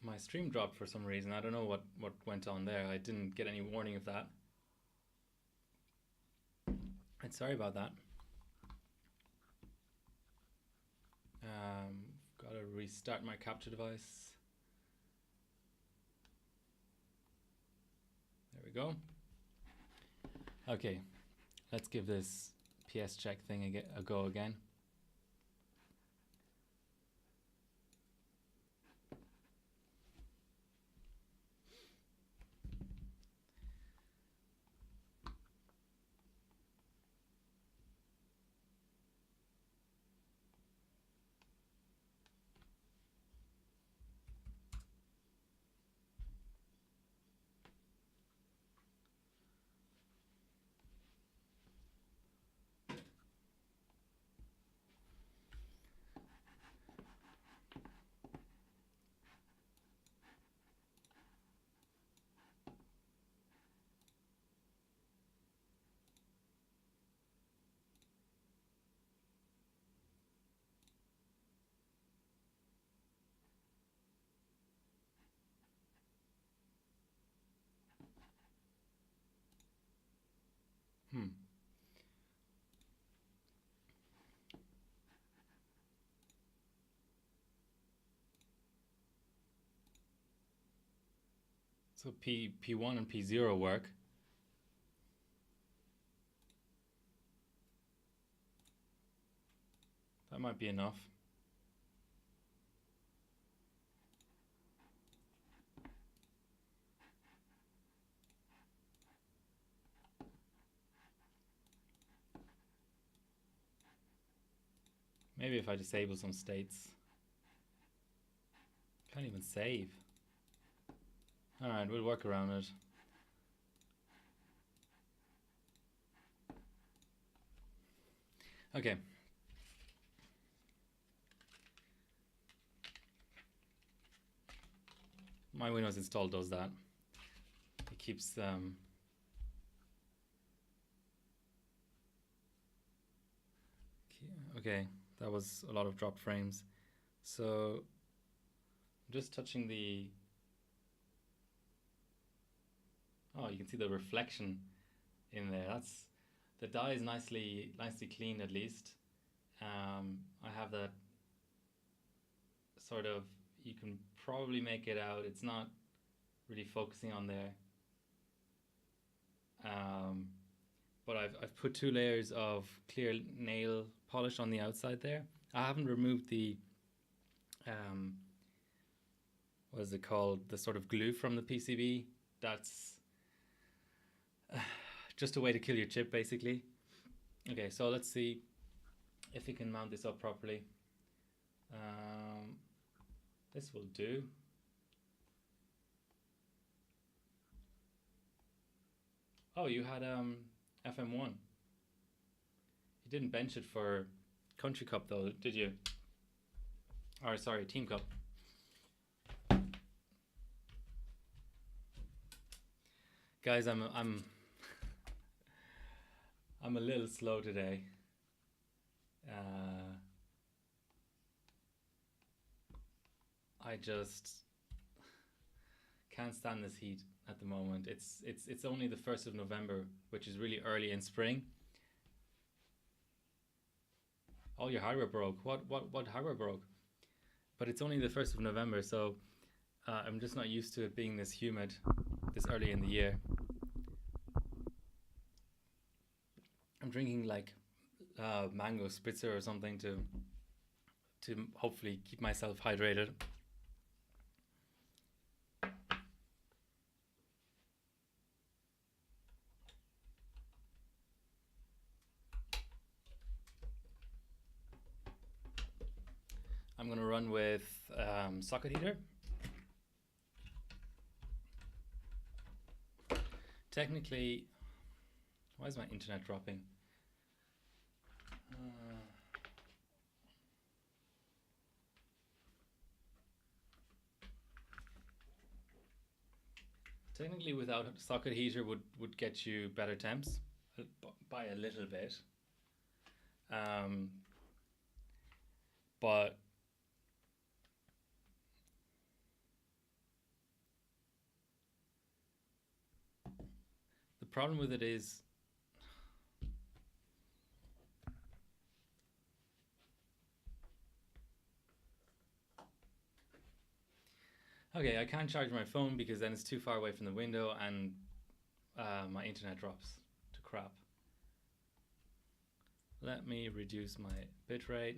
my stream dropped for some reason. I don't know what went on there. I didn't get any warning of that. And sorry about that. Got to restart my capture device. There we go. Okay, let's give this PS check thing a go again. So P1 and P0 work. That might be enough. Maybe if I disable some states. Can't even save. Alright, we'll work around it. Okay. My Windows install does that. It keeps okay, that was a lot of dropped frames. So I'm just touching the you can see the reflection in there. That's the dye is nicely cleaned at least. I have that sort of, you can probably make it out. It's not really focusing on there. But I've put 2 layers of clear nail polish on the outside there. I haven't removed the what is it called? The sort of glue from the PCB. That's just a way to kill your chip, basically. Okay, so let's see if we can mount this up properly. This will do. Oh, you had FM1. You didn't bench it for Country Cup though, did you? Or sorry, Team Cup. Guys, I'm a little slow today. I just can't stand this heat at the moment. It's only the 1st of November, which is really early in spring. All your hardware broke. What hardware broke? But it's only the 1st of November, so I'm just not used to it being this humid this early in the year. I'm drinking like mango spritzer or something to hopefully keep myself hydrated. I'm gonna run with socket heater. Technically, why is my internet dropping? Technically, without a socket heater would get you better temps by a little bit. But problem with it is okay, I can't charge my phone because then it's too far away from the window and my internet drops to crap. Let me reduce my bitrate.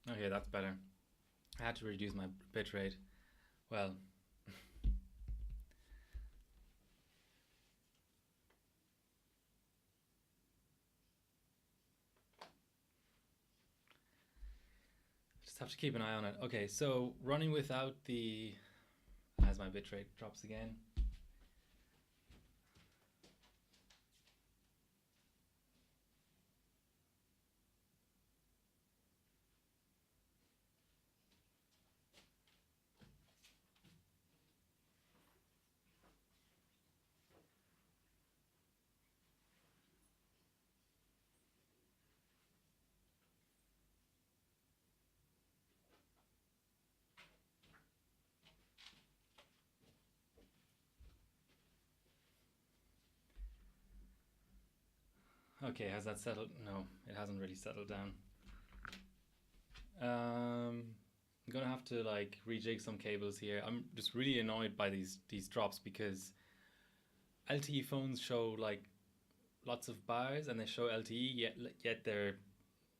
Okay, that's better. I had to reduce my bitrate. Well, just have to keep an eye on it. Okay, so running without the, as my bitrate drops again. Okay, has that settled? No, it hasn't really settled down. I'm gonna have to like rejig some cables here. I'm just really annoyed by these drops because LTE phones show like lots of bars and they show LTE yet they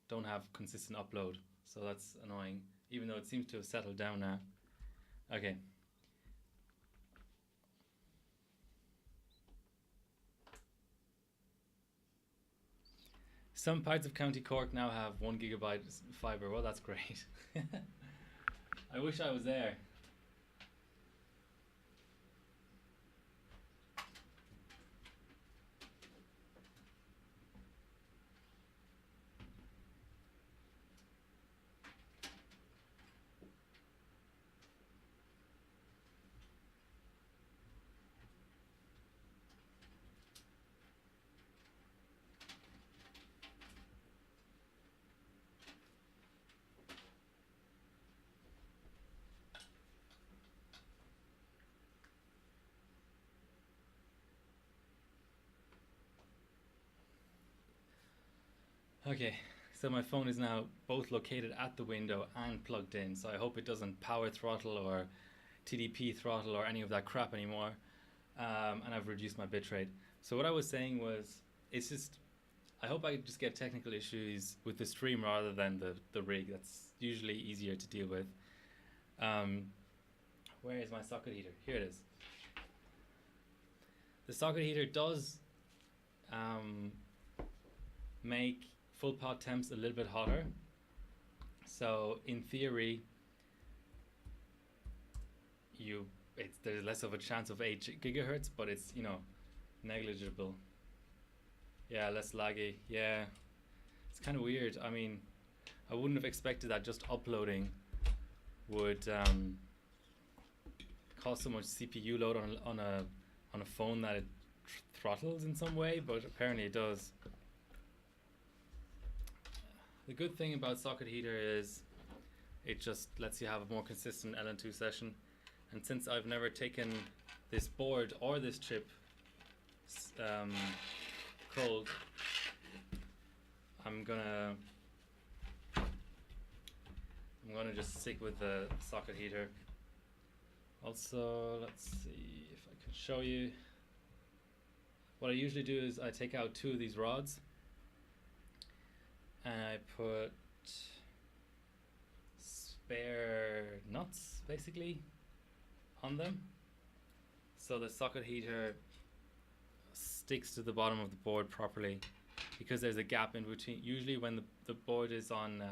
don't have consistent upload. So that's annoying, even though it seems to have settled down now. Okay. Some parts of County Cork now have 1 gigabyte fibre. Well, that's great. I wish I was there. Okay, so my phone is now both located at the window and plugged in, so I hope it doesn't power throttle or TDP throttle or any of that crap anymore. And I've reduced my bitrate. So what I was saying was, it's just, I hope I just get technical issues with the stream rather than the rig. That's usually easier to deal with. Where is my socket heater? Here it is. The socket heater does make full pot temps a little bit hotter. So in theory, there's less of a chance of 8 gigahertz, but it's, you know, negligible. Yeah, less laggy. Yeah, it's kind of weird. I mean, I wouldn't have expected that just uploading would cause so much CPU load on a phone that it throttles in some way, but apparently it does. The good thing about socket heater is it just lets you have a more consistent LN2 session. And since I've never taken this board or this chip cold, I'm gonna just stick with the socket heater. Also, let's see if I can show you. What I usually do is I take out 2 of these rods and I put spare nuts basically on them, so the socket heater sticks to the bottom of the board properly, because there's a gap in between. Usually when the board is on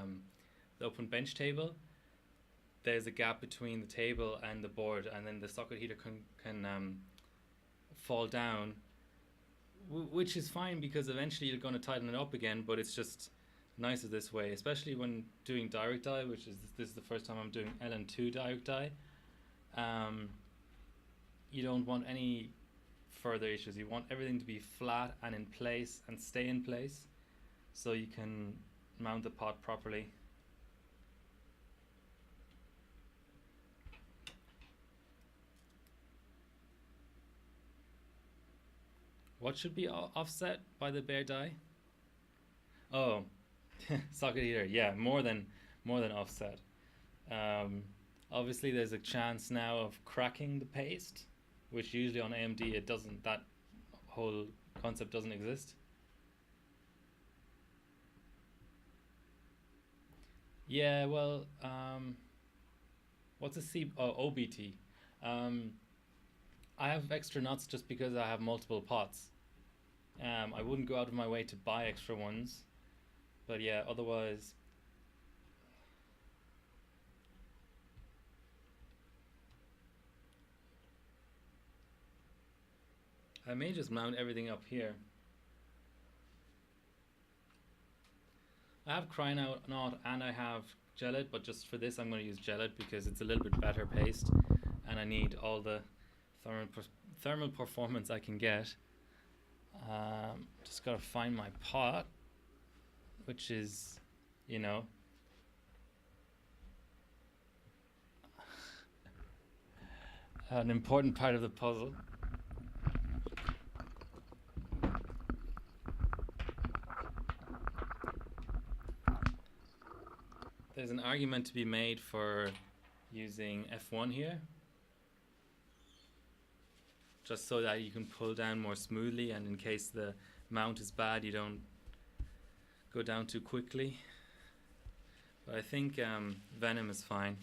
the open bench table, there's a gap between the table and the board, and then the socket heater can fall down, which is fine because eventually you're going to tighten it up again, but it's just nicer this way, especially when doing direct die, which is this is the first time I'm doing LN2 direct die. you don't want any further issues. You want everything to be flat and in place and stay in place so you can mount the pot properly. What should be offset by the bare die? Oh, socket heater. Yeah, more than offset. Obviously, there's a chance now of cracking the paste, which usually on AMD it doesn't. That whole concept doesn't exist. Yeah, well, what's a C? Oh, OBT. I have extra nuts just because I have multiple pots. I wouldn't go out of my way to buy extra ones, but yeah, otherwise. I may just mount everything up here. I have Crynaut and I have Gelid, but just for this I'm going to use Gelid because it's a little bit better paste and I need all the thermal performance I can get. Just got to find my pot, which is, you know, an important part of the puzzle. There's an argument to be made for using F1 here, just so that you can pull down more smoothly, and in case the mount is bad you don't go down too quickly. But I think Venom is fine.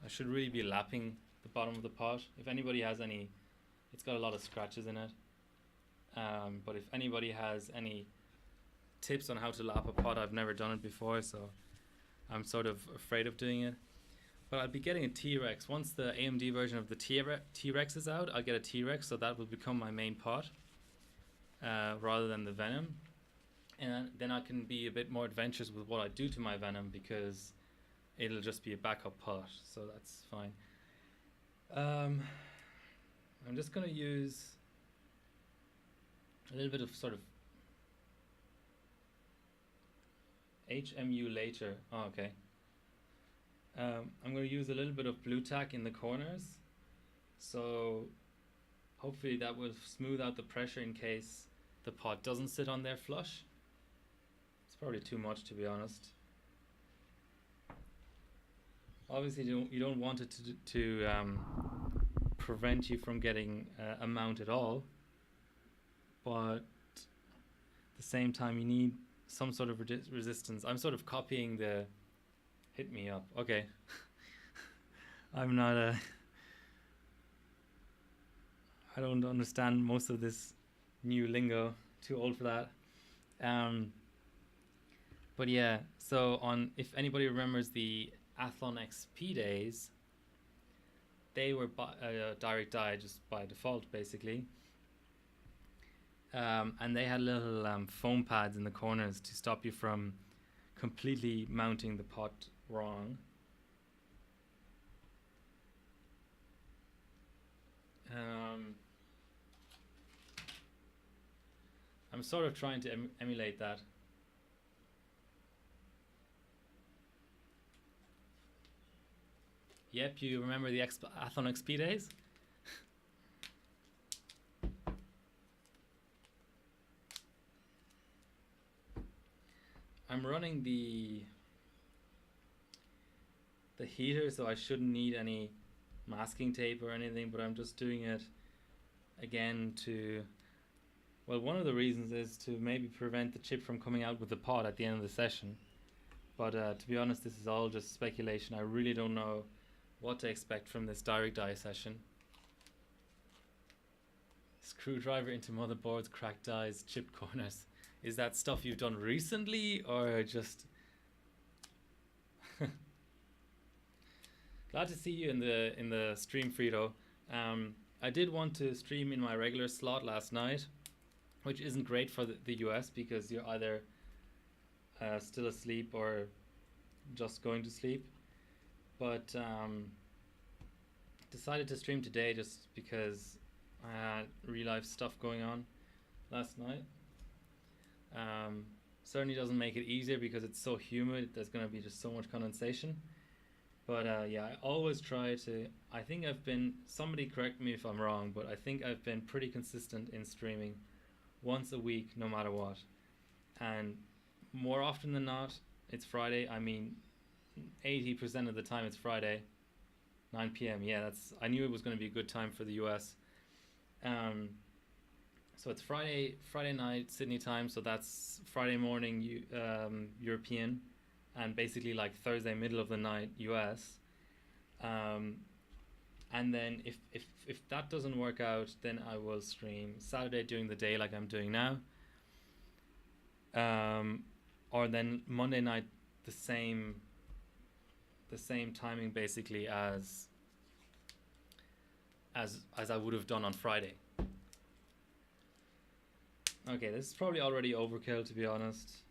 I should really be lapping the bottom of the pot. If anybody has any, it's got a lot of scratches in it, but if anybody has any tips on how to lap a pot, I've never done it before, so I'm sort of afraid of doing it. But I'll be getting a T-Rex. Once the AMD version of the T-Rex is out, I'll get a T-Rex, so that will become my main pot rather than the Venom. And then I can be a bit more adventurous with what I do to my Venom because it'll just be a backup pot, so that's fine. I'm just going to use a little bit of sort of HMU later. Oh, okay. I'm going to use a little bit of blue tack in the corners, so hopefully that will smooth out the pressure in case the pot doesn't sit on there flush. It's probably too much, to be honest. Obviously you don't want it to prevent you from getting a mount at all, but at the same time you need some sort of resistance. I'm sort of copying the hit me up. Okay. I'm not I don't understand most of this new lingo. Too old for that. But yeah, so if anybody remembers the Athlon XP days, they were direct die just by default, basically. And they had little foam pads in the corners to stop you from completely mounting the pot wrong. I'm sort of trying to emulate that. Yep, you remember the Athlon XP days? I'm running the heater, so I shouldn't need any masking tape or anything, but I'm just doing it again to, well, one of the reasons is to maybe prevent the chip from coming out with the pot at the end of the session. But to be honest, this is all just speculation. I really don't know what to expect from this direct die session. Screwdriver into motherboards, cracked dies, chipped corners. Is that stuff you've done recently or just... Glad to see you in the stream, Frito. I did want to stream in my regular slot last night, which isn't great for the US because you're either still asleep or just going to sleep. But decided to stream today just because I had real life stuff going on last night. Certainly doesn't make it easier because it's so humid. There's going to be just so much condensation. But yeah, I always try to. I think I've been. Somebody correct me if I'm wrong, but I think I've been pretty consistent in streaming once a week, no matter what. And more often than not, it's Friday. I mean, 80% of the time it's Friday, 9 p.m. Yeah, that's. I knew it was going to be a good time for the US. So it's Friday night Sydney time. So that's Friday morning European, and basically like Thursday middle of the night US. And then if that doesn't work out, then I will stream Saturday during the day like I'm doing now. Or then Monday night the same timing basically as I would have done on Friday. Okay, this is probably already overkill, to be honest.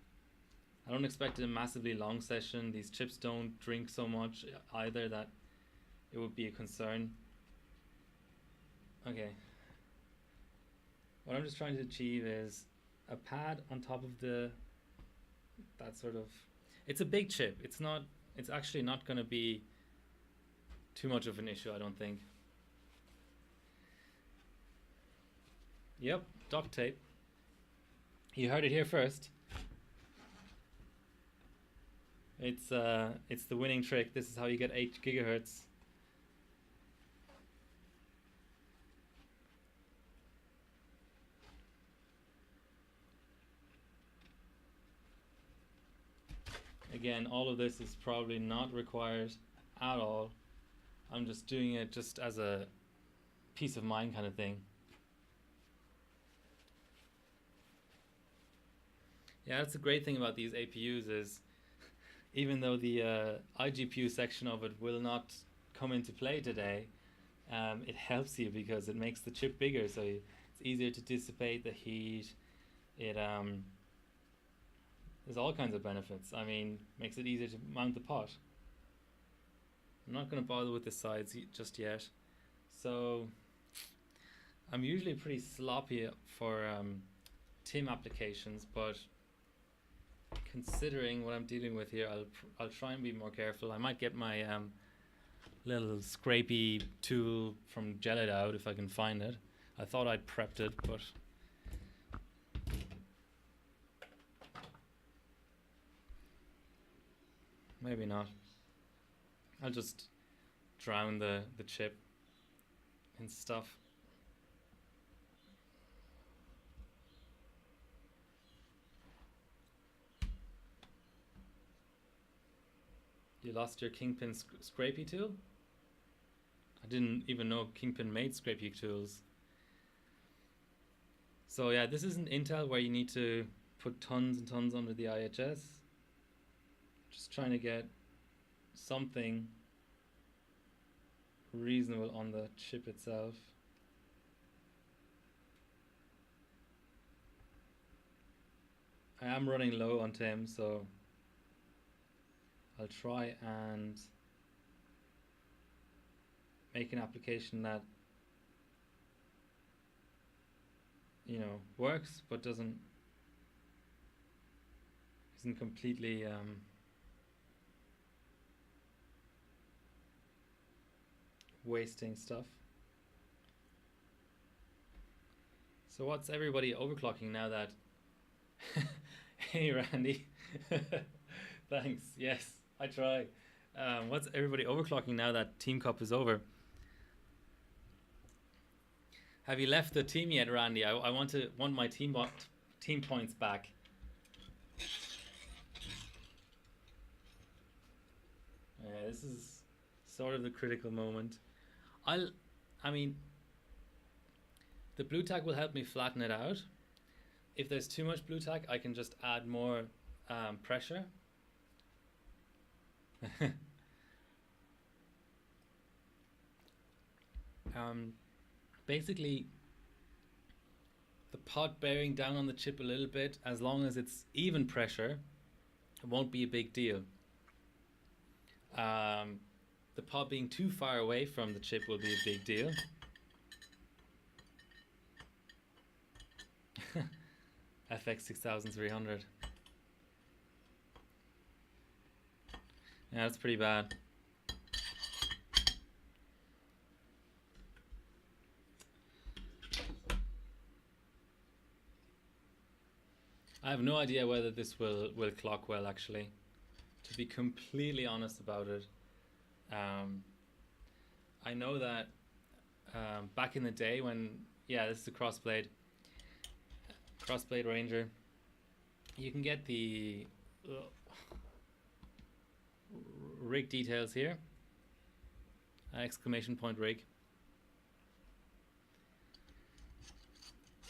I don't expect a massively long session. These chips don't drink so much either that it would be a concern. Okay. What I'm just trying to achieve is a pad on top of that sort of... It's a big chip. It's actually not going to be too much of an issue, I don't think. Yep, duct tape. You heard it here first. It's the winning trick. This is how you get 8 gigahertz. Again, all of this is probably not required at all. I'm just doing it just as a peace of mind kind of thing. Yeah, that's the great thing about these APUs is even though the iGPU section of it will not come into play today, it helps you because it makes the chip bigger, so it's easier to dissipate the heat. It there's all kinds of benefits. I mean, makes it easier to mount the pot. I'm not going to bother with the sides just yet. So I'm usually pretty sloppy for TIM applications, but considering what I'm dealing with here, I'll try and be more careful. I might get my little scrapey tool from Gelid out if I can find it. I thought I'd prepped it, but maybe not. I'll just drown the chip in stuff. You lost your Kingpin scrapey tool? I didn't even know Kingpin made scrapey tools. So yeah, this isn't Intel where you need to put tons and tons under the IHS. Just trying to get something reasonable on the chip itself. I am running low on TIM, so I'll try and make an application that, you know, works but isn't completely wasting stuff. So what's everybody overclocking now that hey Randy thanks, yes, I try. What's everybody overclocking now that Team Cup is over? Have you left the team yet, Randy? I want my team points back. Yeah, this is sort of the critical moment. I mean, the blue tack will help me flatten it out. If there's too much blue tack, I can just add more pressure. Basically, the pot bearing down on the chip a little bit, as long as it's even pressure, it won't be a big deal. the pod being too far away from the chip will be a big deal. FX 6300. Yeah, that's pretty bad. I have no idea whether this will clock well, actually, to be completely honest about it. I know that back in the day when, yeah, this is a Crossblade Ranger, you can get the rig details here, exclamation point rig.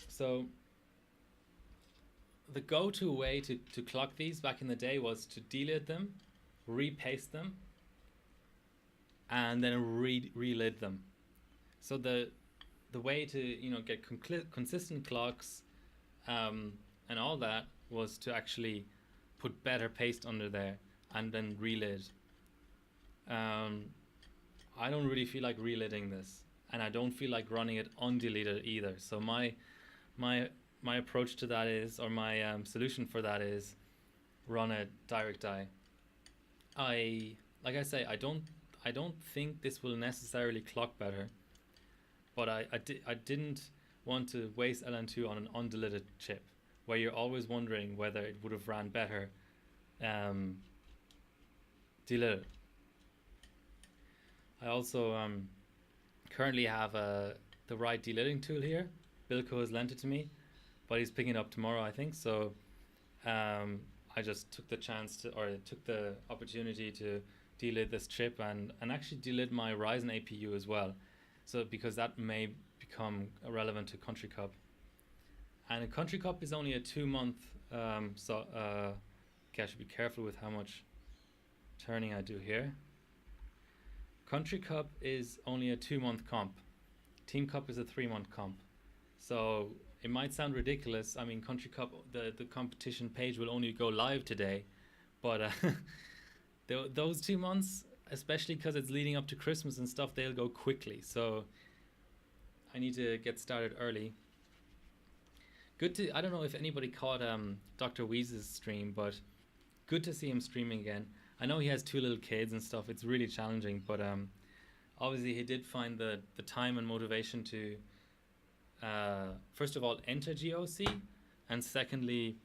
So the go-to way to clock these back in the day was to delid them, repaste them, and then relid them. So the way to, you know, get consistent clocks and all that was to actually put better paste under there and then relid. I don't really feel like relidding this, and I don't feel like running it undeleted either. So my approach to that is, or my solution for that is, run a direct die. Like I say, I don't think this will necessarily clock better, but I didn't want to waste LN2 on an undeleted chip, where you're always wondering whether it would have ran better deleted. I also currently have the right delidding tool here. Bilko has lent it to me, but he's picking it up tomorrow, I think. So I just took the chance to, or took the opportunity to delid this chip and actually delid my Ryzen APU as well. So because that may become relevant to Country Cup. And a Country Cup is only a 2-month, okay, I should be careful with how much turning I do here. Country Cup is only a 2-month comp. Team Cup is a 3-month comp. So it might sound ridiculous. I mean, Country Cup, the competition page will only go live today, but those 2 months, especially because it's leading up to Christmas and stuff, they'll go quickly. So I need to get started early. Good to, I don't know if anybody caught Dr. Weeze's stream, but good to see him streaming again. I know he has 2 little kids and stuff. It's really challenging, but obviously he did find the time and motivation to first of all enter GOC, and secondly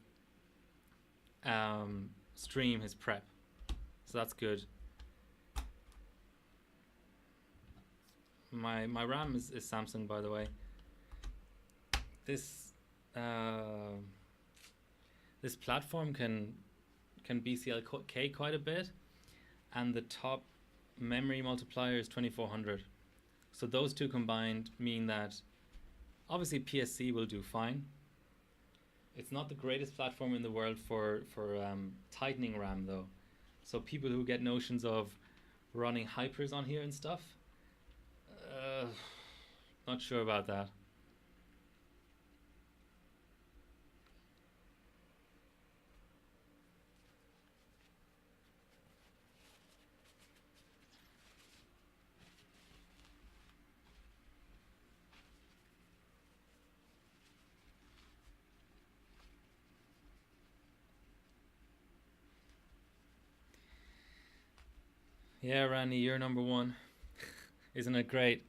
stream his prep. So that's good. My RAM is Samsung, by the way. This this platform can BCLK quite a bit, and the top memory multiplier is 2400. So those two combined mean that obviously PSC will do fine. It's not the greatest platform in the world for tightening RAM though. So people who get notions of running hypers on here and stuff, not sure about that. Yeah, Randy, you're number one. Isn't it great?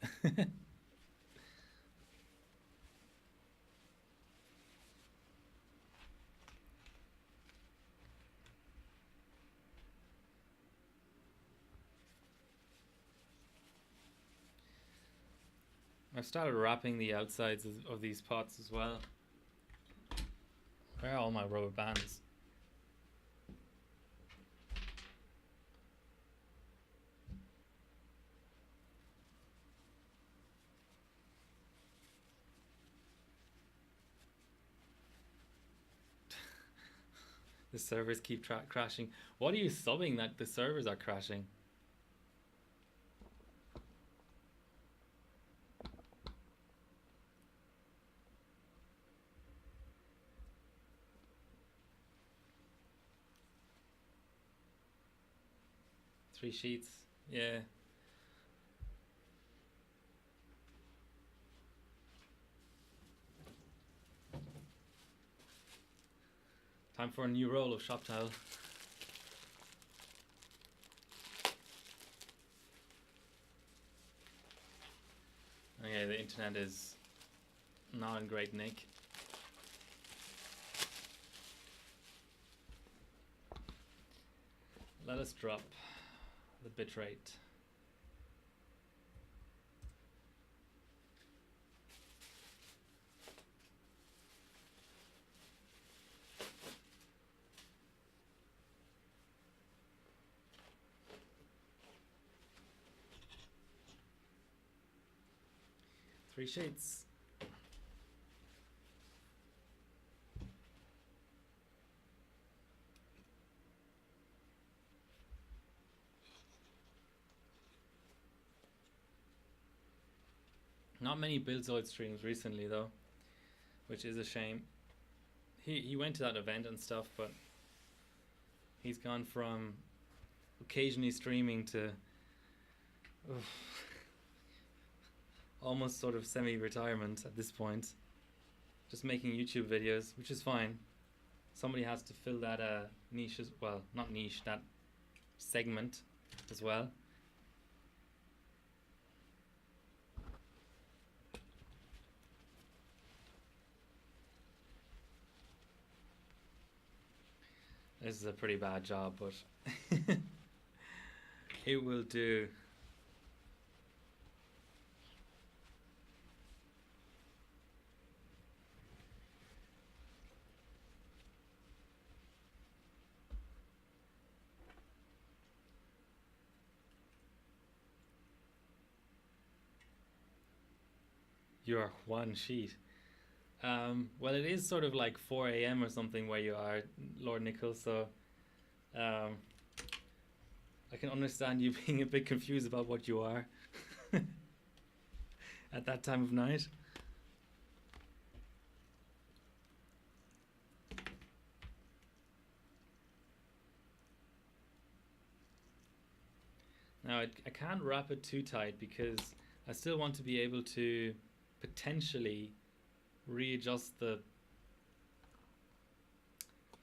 I've started wrapping the outsides of these pots as well. Where are all my rubber bands? The servers keep crashing. What are you subbing that the servers are crashing? Three sheets, yeah. Time for a new roll of shop towel. Okay, the internet is not in great nick. Let us drop the bitrate. Three sheets. Not many Billzoid streams recently though, which is a shame. He went to that event and stuff, but he's gone from occasionally streaming to almost sort of semi-retirement at this point. Just making YouTube videos, which is fine. Somebody has to fill that niche as well, not niche, that segment as well. This is a pretty bad job, but it will do. You're one sheet. Well, it is sort of like 4 a.m. or something where you are, Lord Nichols, so I can understand you being a bit confused about what you are at that time of night. Now, I can't wrap it too tight because I still want to be able to potentially readjust the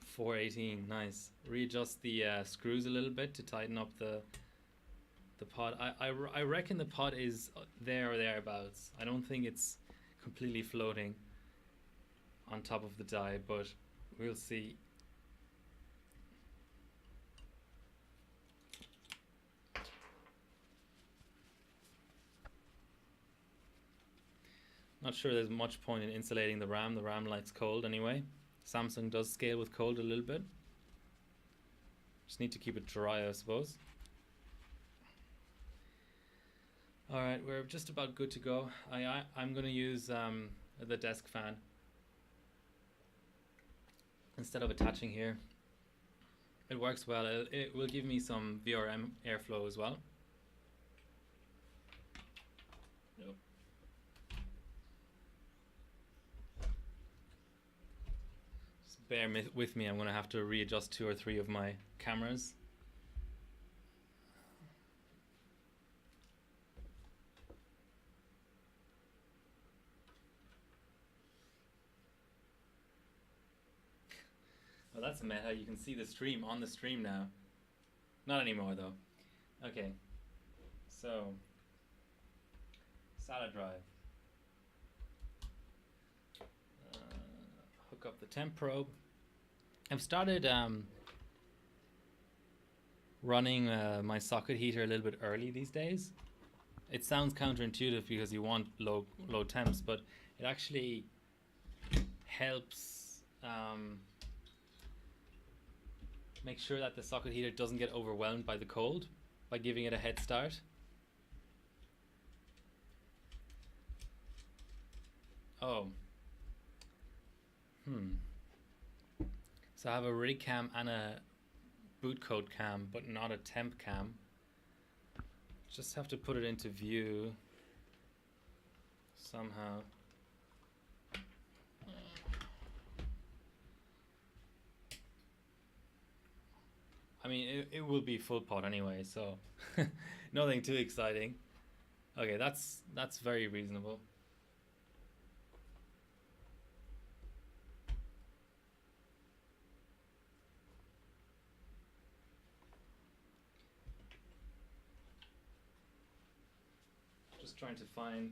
418. Nice. Readjust the screws a little bit to tighten up the pod. I reckon the pod is there or thereabouts. I don't think it's completely floating on top of the die, but we'll see. Not sure there's much point in insulating the RAM. The RAM likes cold anyway. Samsung does scale with cold a little bit. Just need to keep it dry, I suppose. Alright, we're just about good to go. I'm going to use the desk fan instead of attaching here. It works well. It will give me some VRM airflow as well. Yep. Bear with me, I'm going to have to readjust 2 or 3 of my cameras. Well, that's meta. You can see the stream on the stream now. Not anymore though. Okay, so SATA drive. Hook up the temp probe. I've started running my socket heater a little bit early these days. It sounds counterintuitive because you want low temps, but it actually helps make sure that the socket heater doesn't get overwhelmed by the cold by giving it a head start. Oh. So I have a rig cam and a boot code cam, but not a temp cam. Just have to put it into view somehow. I mean, it will be full pot anyway, so nothing too exciting. Okay, that's very reasonable. Just trying to find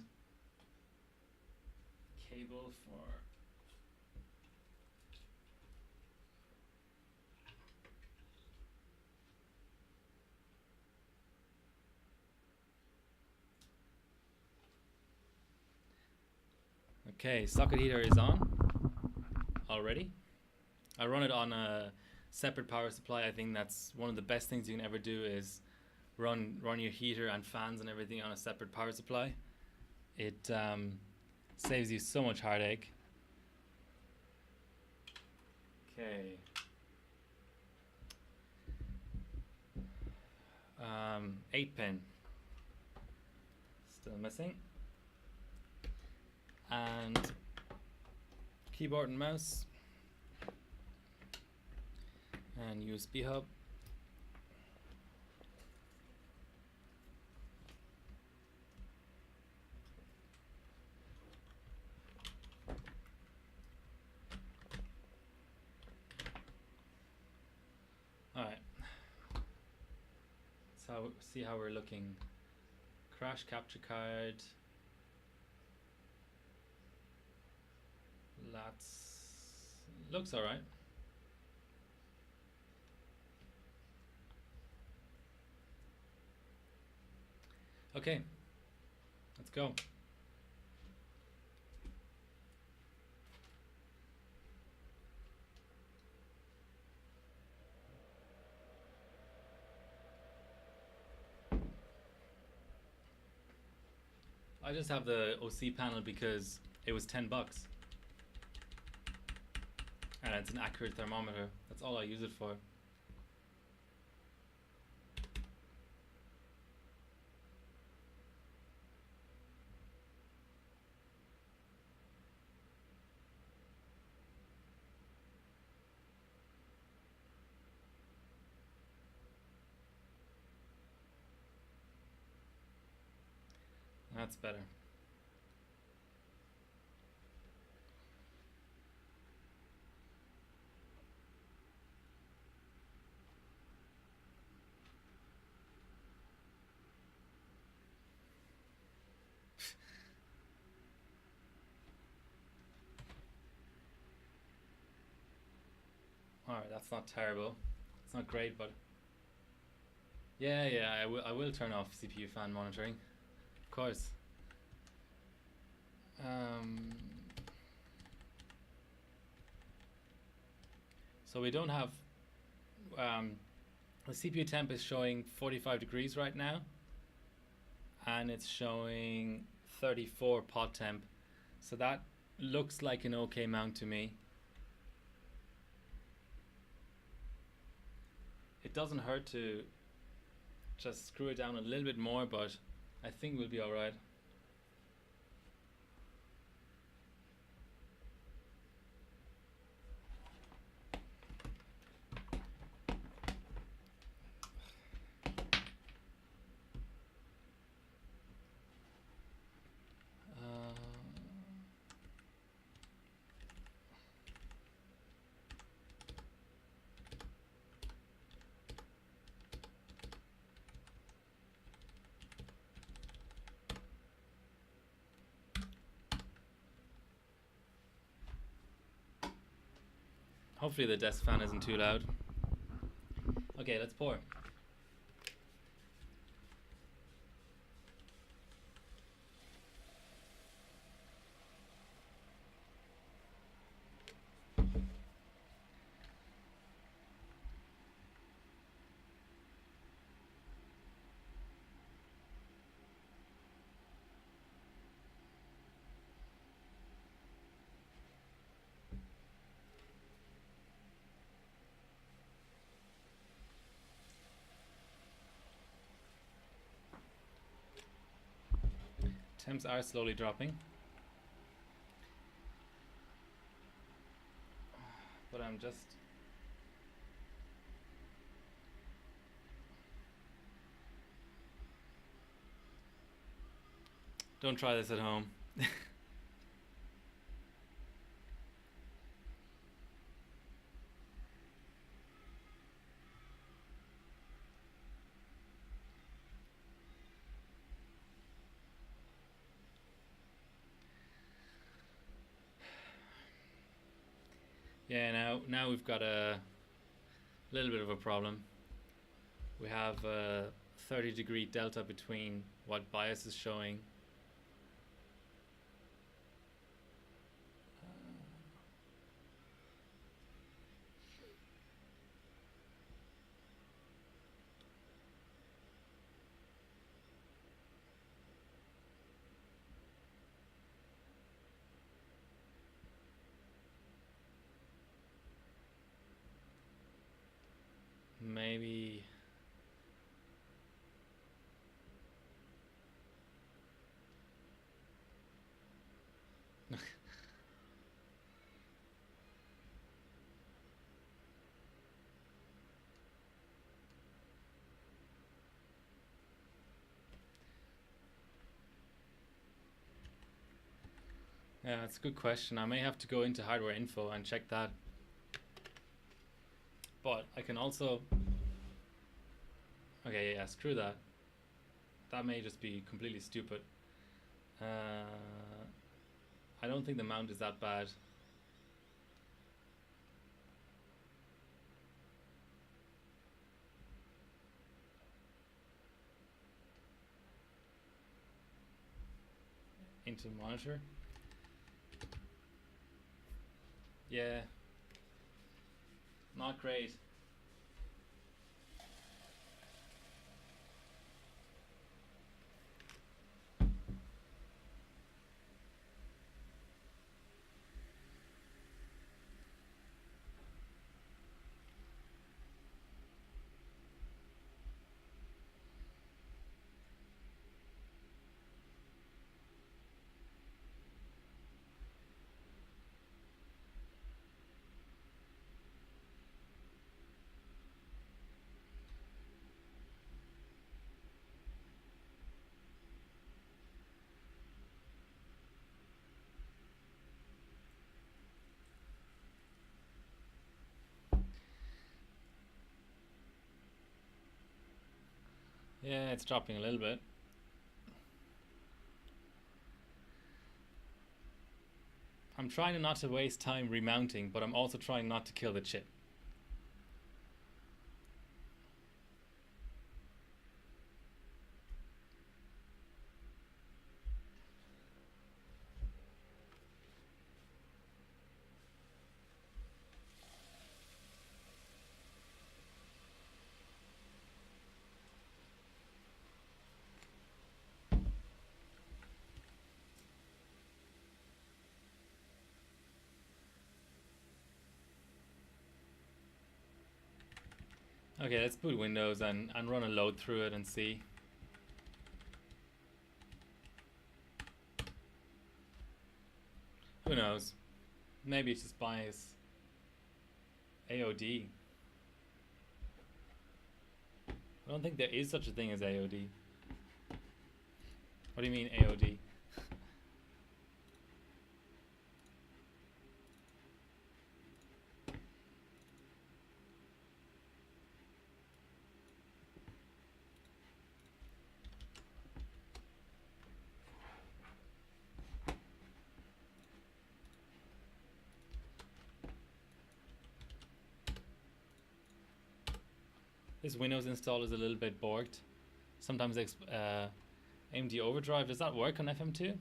cable for. Okay, socket heater is on already. I run it on a separate power supply. I think that's one of the best things you can ever do is run your heater and fans and everything on a separate power supply. It saves you so much heartache. Okay. 8-pin. Still missing. And keyboard and mouse. And USB hub. Alright. So see how we're looking. Crash capture card. Looks alright. Okay, let's go. I just have the OC panel because it was $10 and it's an accurate thermometer. That's all I use it for. That's better. Alright, that's not terrible. It's not great, but yeah, I will turn off CPU fan monitoring. Of course. So we don't have the CPU temp is showing 45 degrees right now, and it's showing 34 pot temp, so that looks like an okay mount to me. It doesn't hurt to just screw it down a little bit more, but I think we'll be alright. Hopefully the desk fan isn't too loud. Okay, let's pour. Temps are slowly dropping, but I'm just don't try this at home. Yeah, now we've got a little bit of a problem. We have a 30-degree delta between what bias is showing. Maybe yeah, that's a good question. I may have to go into hardware info and check that. But I can also... Okay, yeah, screw that. That may just be completely stupid. I don't think the mount is that bad. Into monitor. Yeah. Not great. Yeah, it's dropping a little bit. I'm trying not to waste time remounting, but I'm also trying not to kill the chip. Okay, let's boot Windows and run a load through it and see. Who knows? Maybe it's just bias. AOD. I don't think there is such a thing as AOD. What do you mean AOD? This Windows install is a little bit borked. Sometimes AMD Overdrive, does that work on FM2?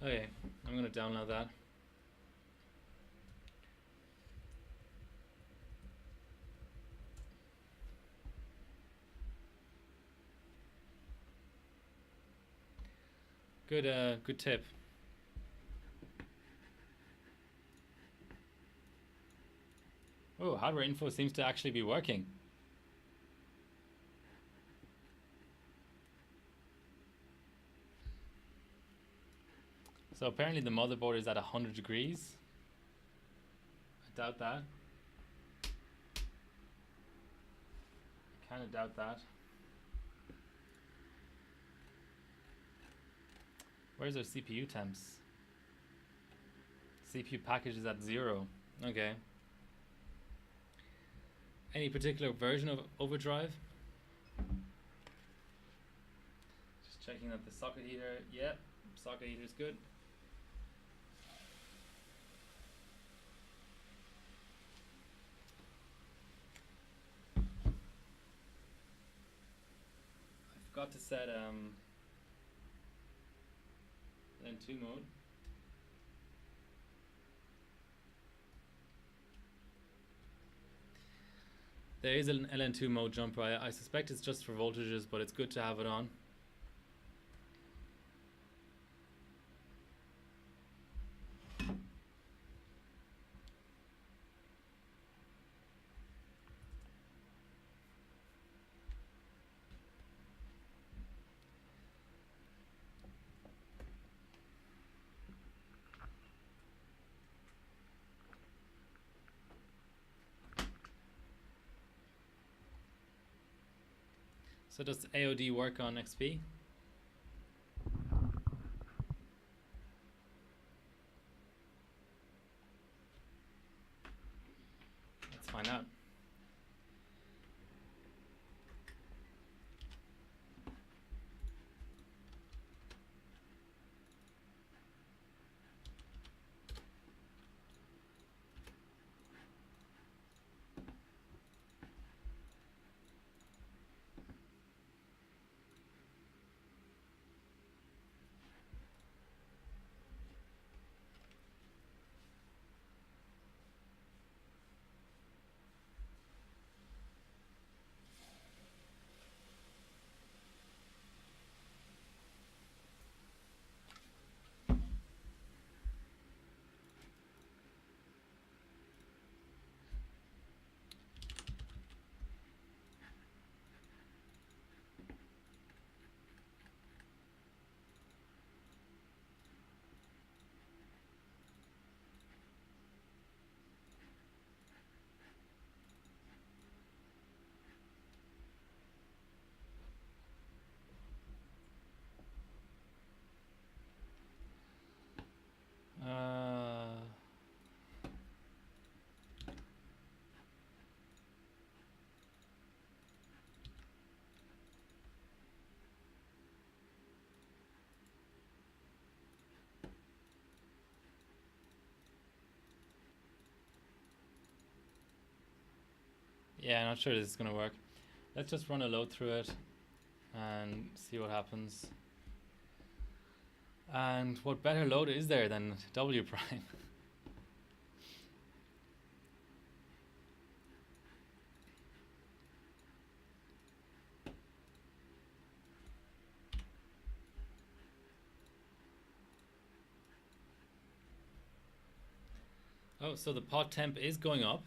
Okay, I'm gonna download that. Good tip. Oh, hardware info seems to actually be working. So apparently the motherboard is at 100 degrees. I doubt that. I kind of doubt that. Where's our CPU temps? CPU package is at 0. Okay. Any particular version of Overdrive? Just checking that the socket heater, yeah, socket heater is good. I forgot to set LN2 mode. There is an LN2 mode jumper. I suspect it's just for voltages, but it's good to have it on. So does AOD work on XP? Let's find out. Yeah, I'm not sure this is going to work. Let's just run a load through it and see what happens. And what better load is there than W prime? Oh, so the pot temp is going up.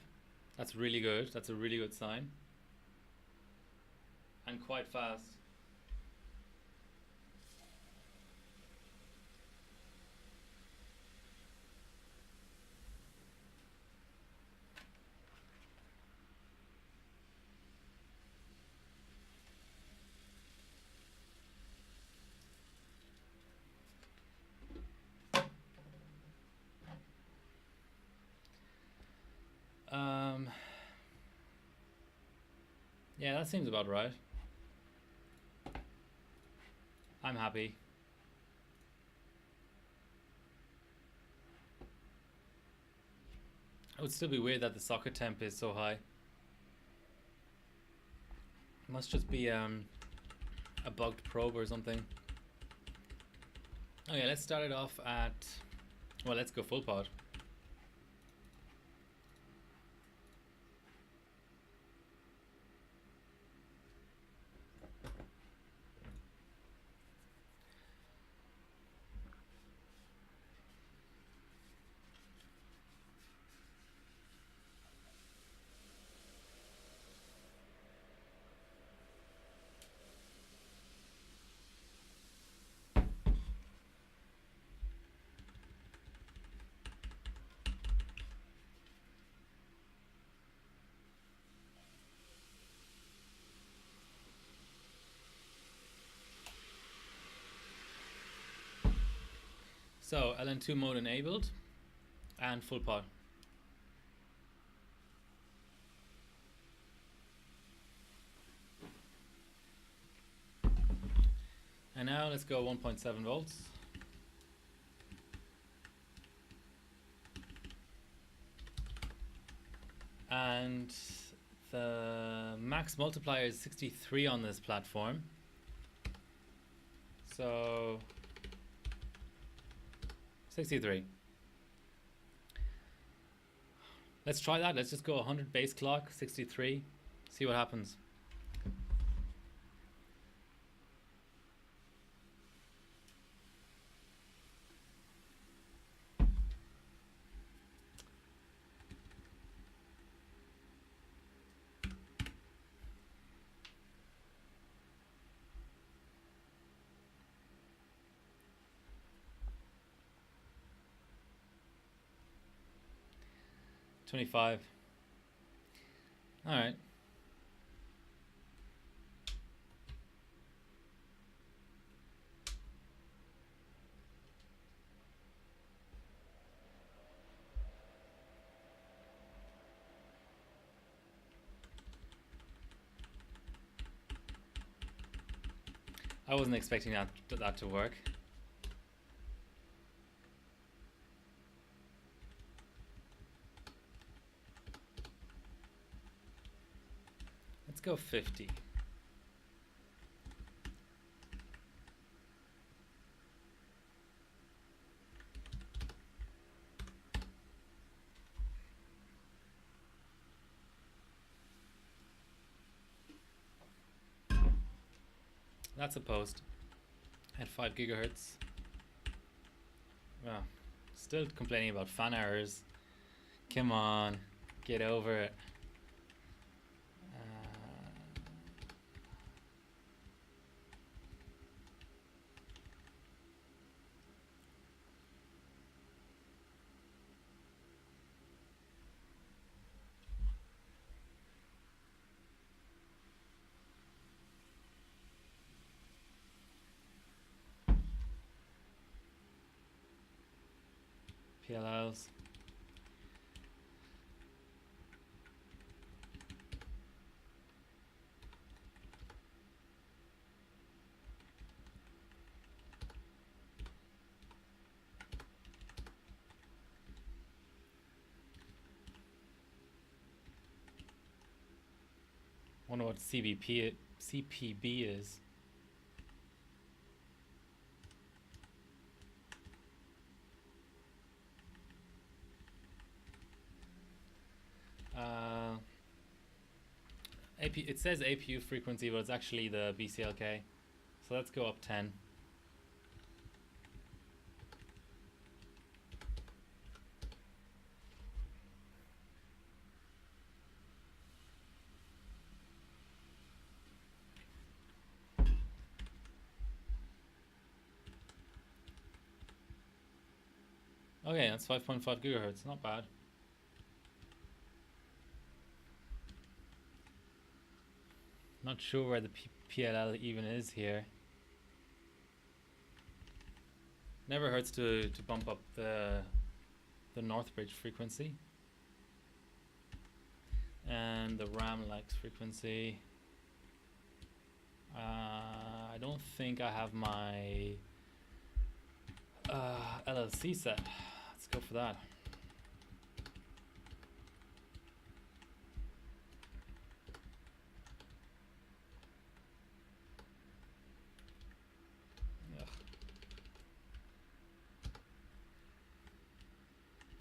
That's really good. That's a really good sign. And quite fast. Yeah, that seems about right. I'm happy. It would still be weird that the socket temp is so high. It must just be a bugged probe or something. Okay, let's start it off at, well, let's go full pod. So LN2 mode enabled and full pot. And now let's go 1.7 volts. And the max multiplier is 63 on this platform. So 63. Let's try that. Let's just go 100 base clock, 63. See what happens. $25. All right. I wasn't expecting that to work. Let's go 50. That's a post at 5 gigahertz. Well, still complaining about fan errors. Come on, get over it. PLLs. Wonder what CPB is. It says APU frequency, but it's actually the BCLK. So let's go up 10. Okay, that's 5.5 gigahertz, not bad. Not sure where the PLL even is here. Never hurts to bump up the Northbridge frequency. And the Ramlex frequency. I don't think I have my LLC set. Let's go for that.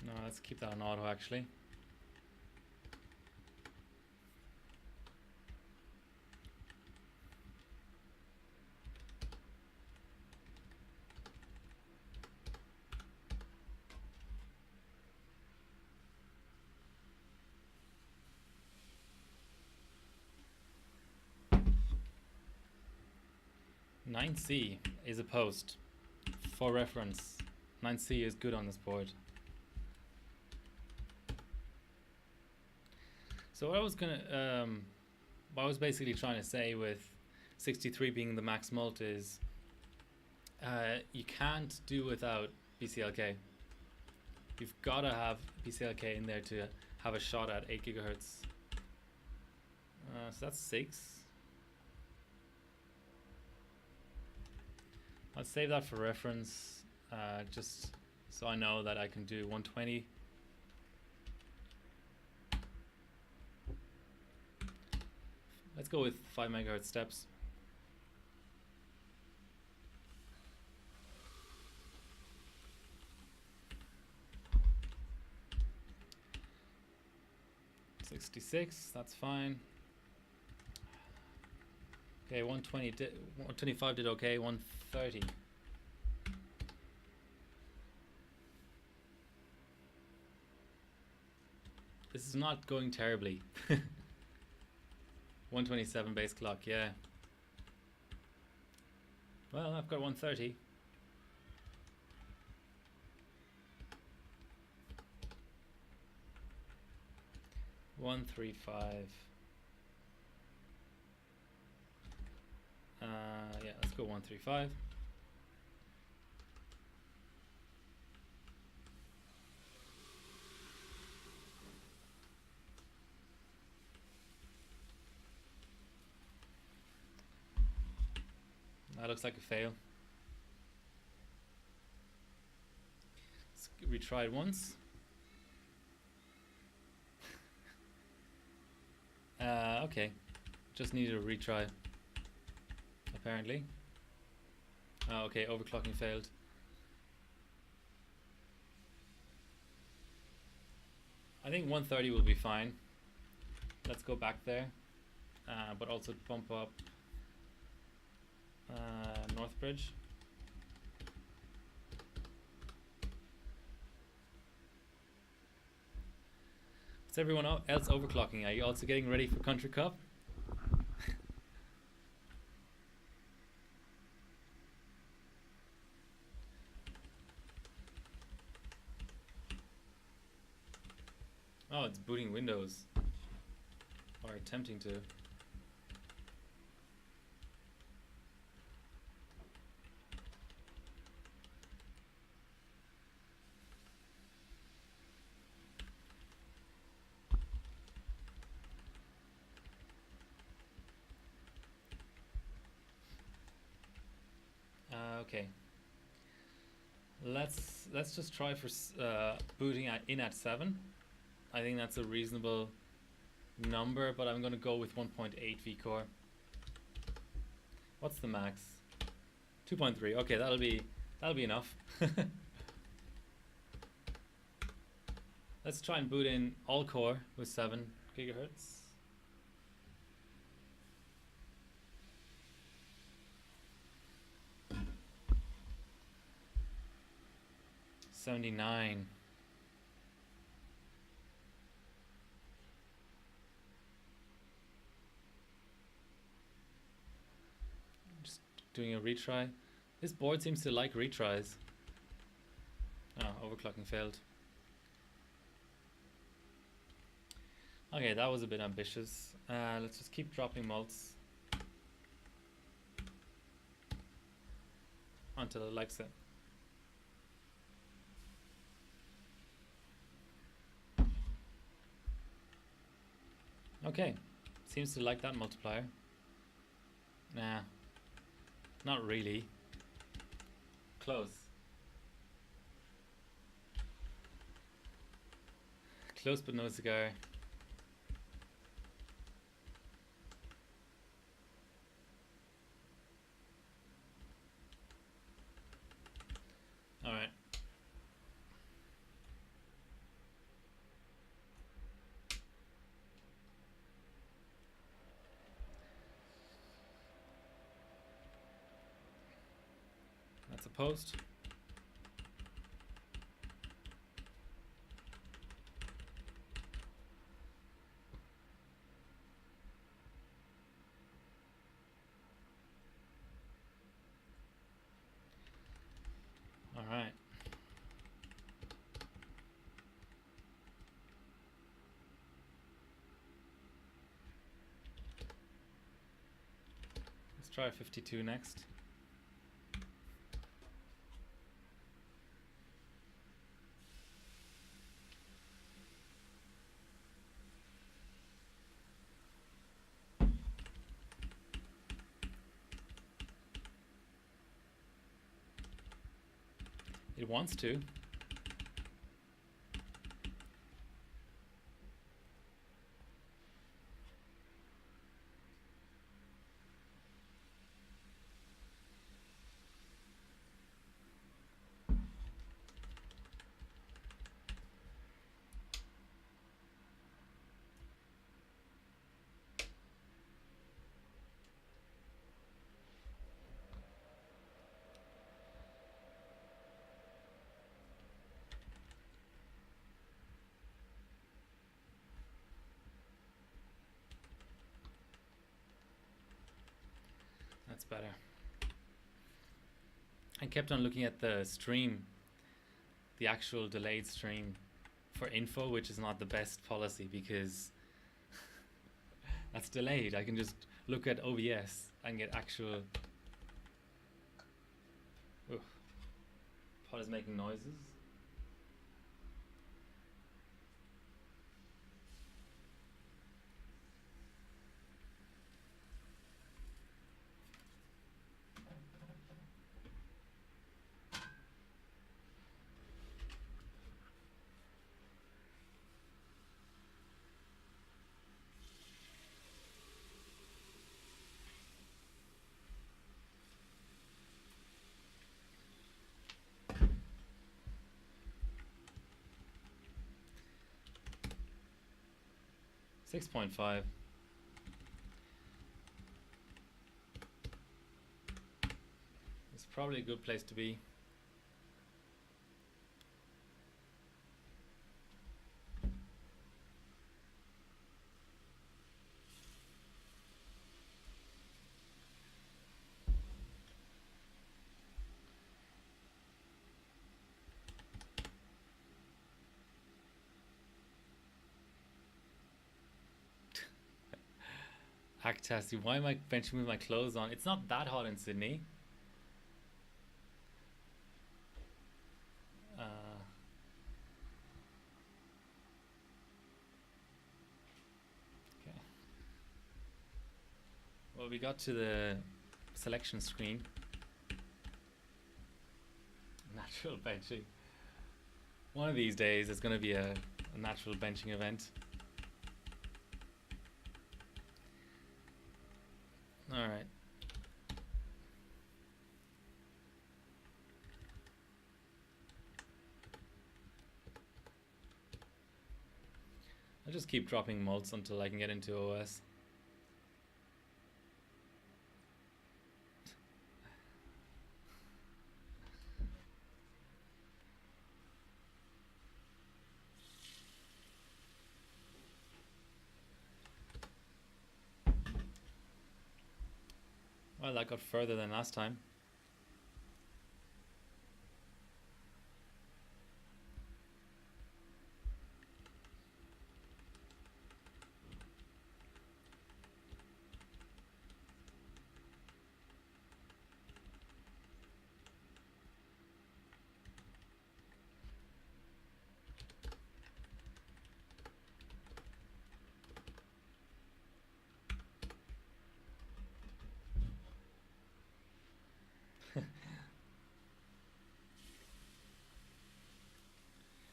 No, let's keep that on auto actually. $9C is a post. For reference, $9C is good on this board. So what I was basically trying to say with 63 being the max mult is you can't do without BCLK. You've got to have BCLK in there to have a shot at 8 gigahertz. So that's 6. I'll save that for reference, just so I know that I can do 120. Let's go with 5 megahertz steps. $66, that's fine. Okay, 125 did okay, 130. This is not going terribly. 127 base clock, yeah. Well, I've got 130. One, 3, 5. Yeah, let's go 135. That looks like a fail. Let's retry it once. Okay, just needed a retry, apparently. Okay, overclocking failed. I think 130 will be fine. Let's go back there, but also bump up Northbridge. Is everyone else overclocking? Are you also getting ready for Country Cup? Oh, it's booting Windows. Or attempting to. Okay. Let's just try for booting in at 7. I think that's a reasonable number, but I'm going to go with 1.8 vCore. What's the max? 2.3. Okay, that'll be enough. Let's try and boot in all core with 7 gigahertz. $79. Just doing a retry. This board seems to like retries. Oh, overclocking failed. Okay, that was a bit ambitious. Let's just keep dropping mults until it likes it. Okay, seems to like that multiplier. Nah, not really. Close. Close but no cigar. Alright. That's a post. All right. Let's try 52 next. It wants to. That's better. I kept on looking at the stream, the actual delayed stream for info, which is not the best policy because that's delayed. I can just look at OBS and get actual... Ugh. Pod is making noises. $6.5. It's probably a good place to be. Tasty. Why am I benching with my clothes on? It's not that hot in Sydney. Okay. Well, we got to the selection screen. Natural benching. One of these days, it's going to be a natural benching event. All right. I'll just keep dropping mults until I can get into OS. Well, that got further than last time.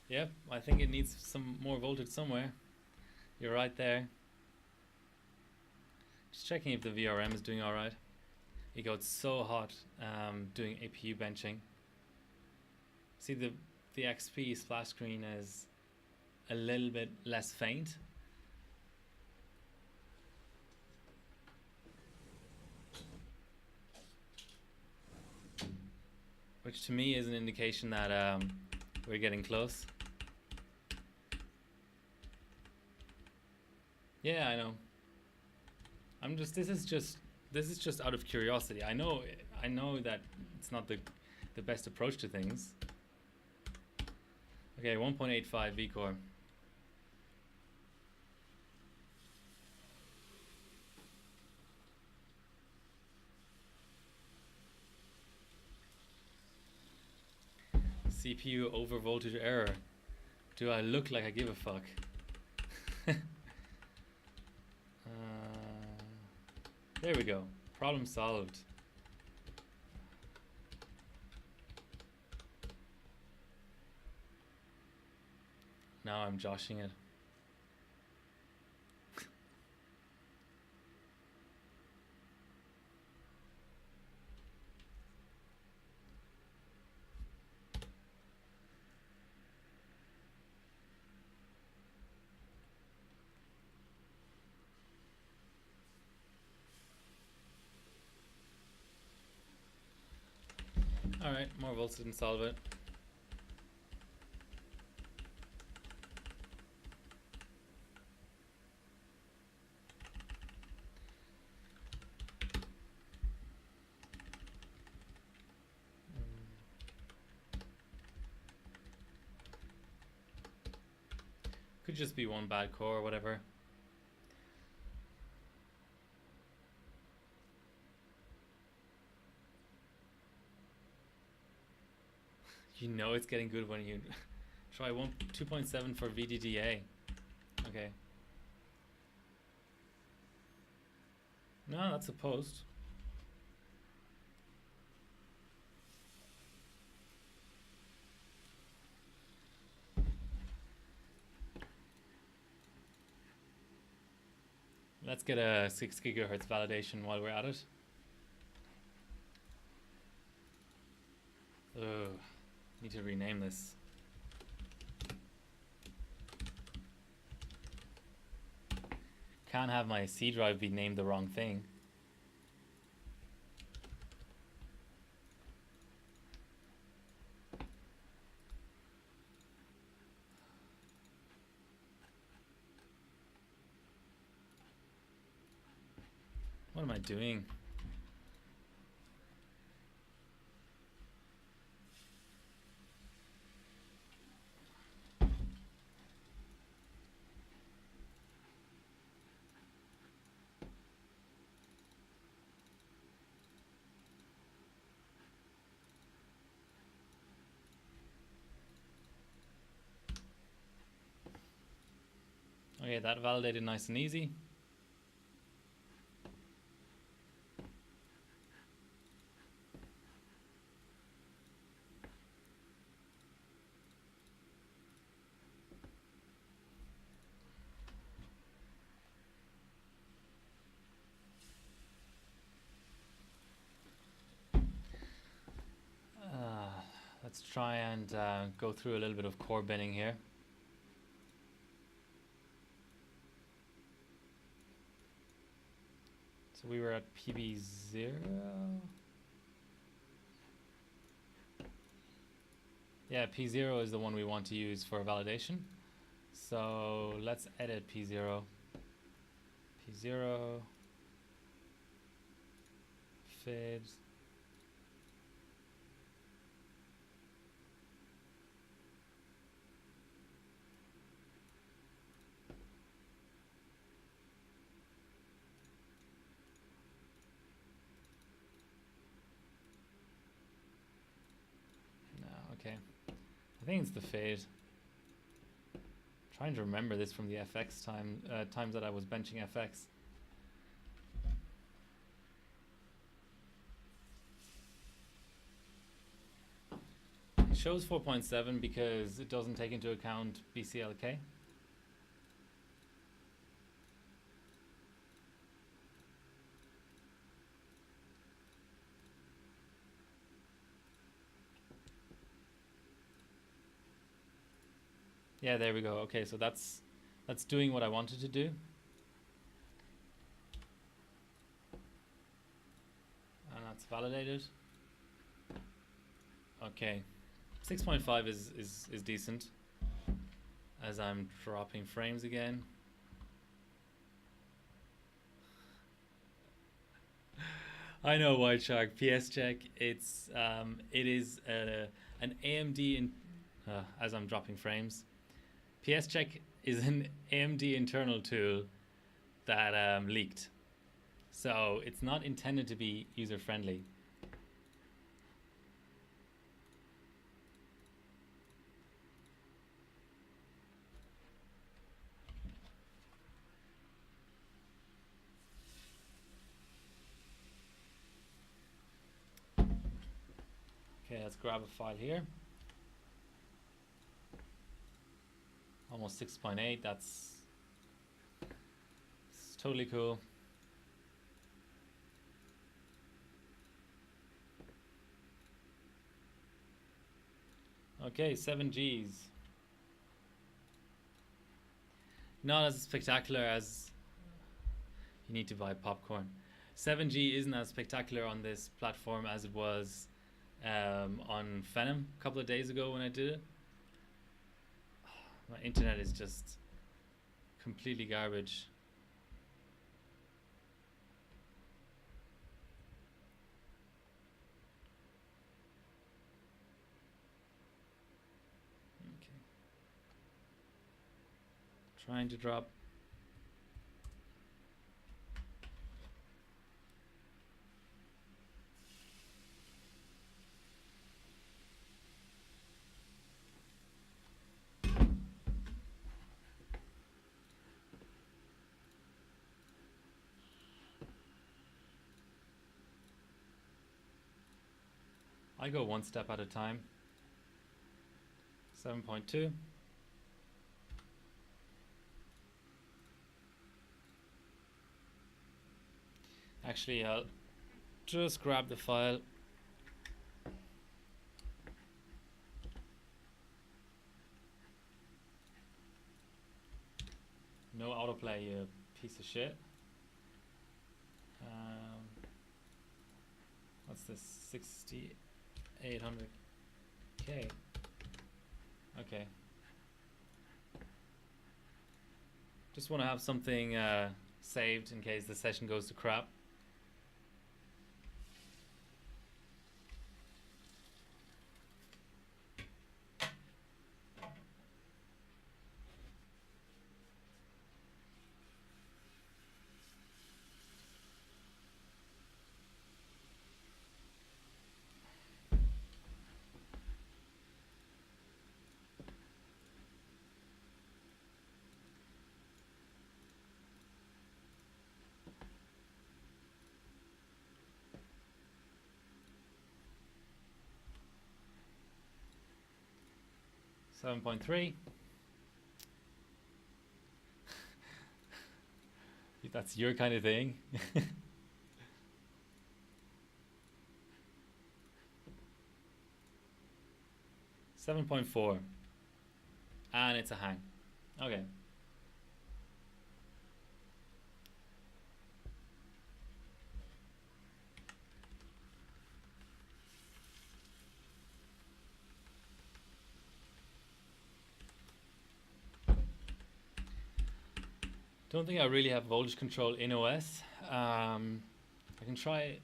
Yep, I think it needs some more voltage somewhere. You're right there. Just checking if the VRM is doing alright. It got so hot doing APU benching. See the XP splash screen is a little bit less faint. Which to me is an indication that we're getting close. Yeah, I know. This is just out of curiosity. I know that it's not the best approach to things. Okay, 1.85 vCore. CPU over voltage error. Do I look like I give a fuck? There we go. Problem solved. Now I'm joshing it. Alright, more volts didn't solve it. Could just be one bad core or whatever. You know it's getting good when you try 2.7 for VDDA. Okay. No, that's a post. Let's get a 6 gigahertz validation while we're at it. Ugh, need to rename this. Can't have my C drive be named the wrong thing. What am I doing? Okay, that validated nice and easy. Let's try and go through a little bit of core binning here. So we were at PB0. Yeah, P0 is the one we want to use for validation. So let's edit P0. P0. Fid. Okay, I think it's the fade. Trying to remember this from the FX times that I was benching FX. It shows 4.7 because it doesn't take into account BCLK. Yeah, there we go. Okay, so that's doing what I wanted to do. And that's validated. Okay. 6.5 is decent. As I'm dropping frames again. I know, White Shark. PS check. It is an AMD as I'm dropping frames. PS check is an AMD internal tool that leaked, so it's not intended to be user friendly. Okay, let's grab a file here. almost 6.8. That's totally cool. Okay, 7Gs. Not as spectacular as you need to buy popcorn. 7G isn't as spectacular on this platform as it was on Phenom a couple of days ago when I did it. My internet is just completely garbage. Okay. Trying to drop. I go one step at a time. 7.2. Actually, I'll just grab the file. No autoplay, you piece of shit. What's this? 6,800K. Okay. Just want to have something saved in case the session goes to crap. Seven 7.3. That's your kind of thing. 7.4. And it's a hang. Okay. Don't think I really have voltage control in OS. I can try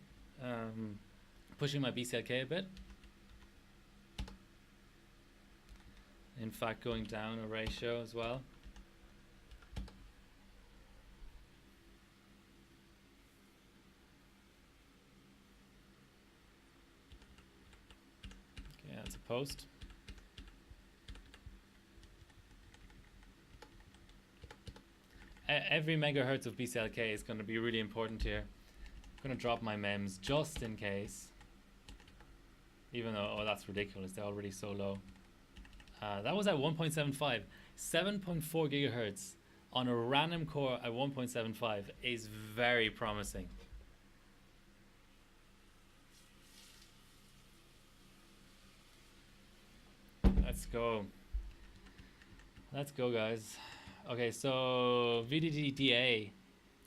pushing my BCLK a bit. In fact, going down a ratio as well. Okay, that's a post. Every megahertz of BCLK is going to be really important here. I'm going to drop my MEMS just in case. Even though, oh, that's ridiculous. They're already so low. That was at 1.75. 7.4 gigahertz on a random core at 1.75 is very promising. Let's go. Let's go, guys. Okay, so VDDA,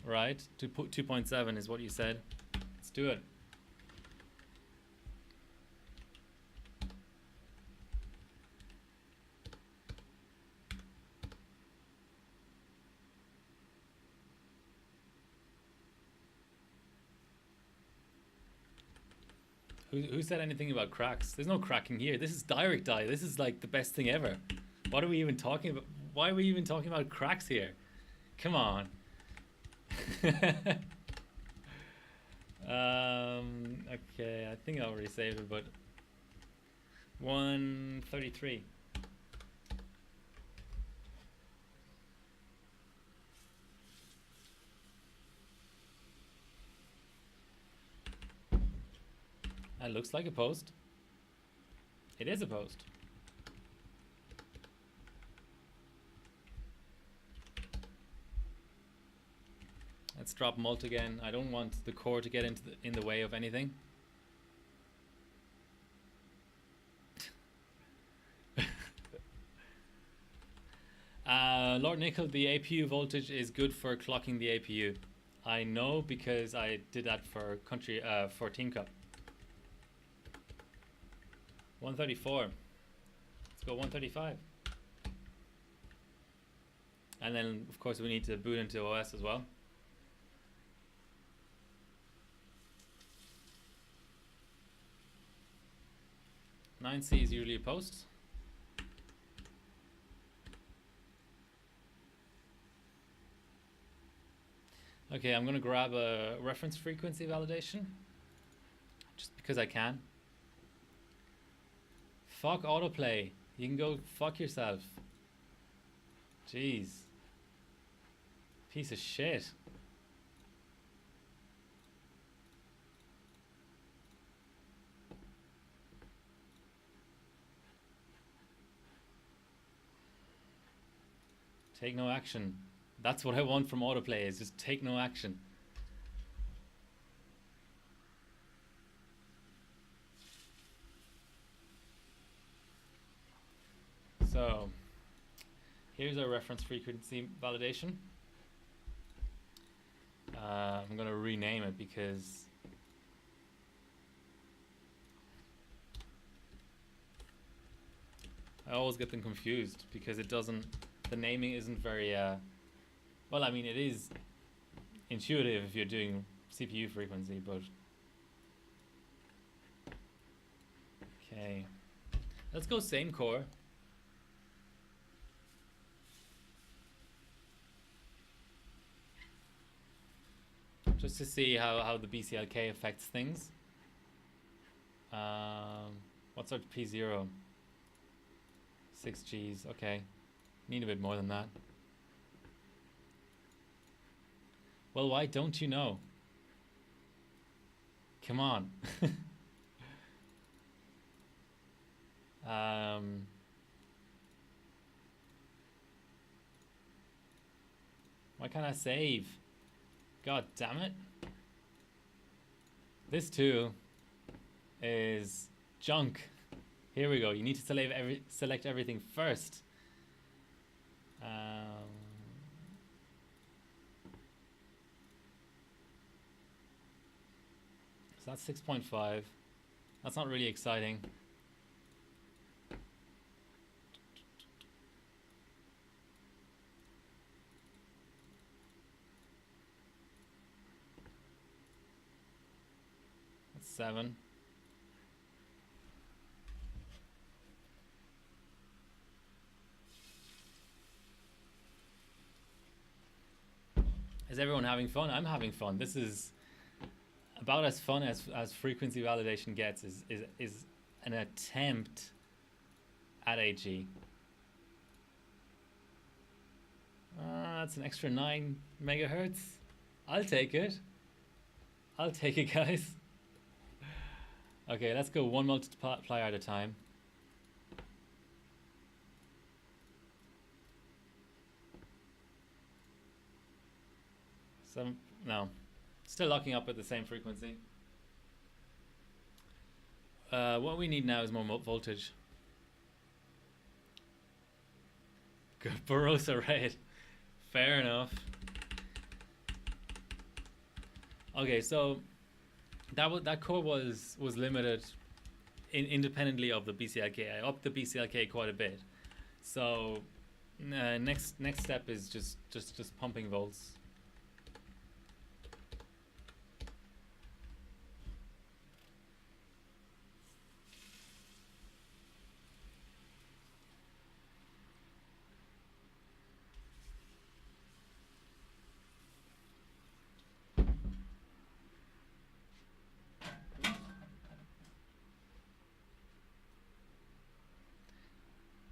right? 2.7 is what you said. Let's do it. Who said anything about cracks? There's no cracking here. This is direct die. This is like the best thing ever. What are we even talking about? Why are we even talking about cracks here? Come on. Okay, I think I already saved it, but 133. That looks like a post. It is a post. Let's drop mult again. I don't want the core to get in the way of anything. Lord Nickel, the APU voltage is good for clocking the APU. I know because I did that for for Team Cup. 134. Let's go 135. And then of course we need to boot into OS as well. (9C) is usually a post. Okay, I'm gonna grab a reference frequency validation just because I can. Fuck autoplay. You can go fuck yourself. Jeez. Piece of shit. Take no action. That's what I want from autoplay, is just take no action. So here's our reference frequency validation. I'm going to rename it because I always get them confused because it doesn't, the naming isn't very well, I mean, it is intuitive if you're doing CPU frequency, but okay, let's go same core. Just to see how the BCLK affects things. What's our P0? 6Gs, okay. Need a bit more than that. Well, why don't you know? Come on. Why can't I save? God damn it. This too is junk. Here we go. You need to select everything first. So that's 6.5. That's not really exciting. That's 7. Is everyone having fun? I'm having fun. This is about as fun as frequency validation gets. Is an attempt at AG. That's an extra 9 megahertz. I'll take it. I'll take it, guys. Okay, let's go one multiplier at a time. No, still locking up at the same frequency. What we need now is more voltage. Good, Barossa red. Fair enough. Okay, so that core was limited independently of the BCLK. I upped the BCLK quite a bit. So next step is just pumping volts.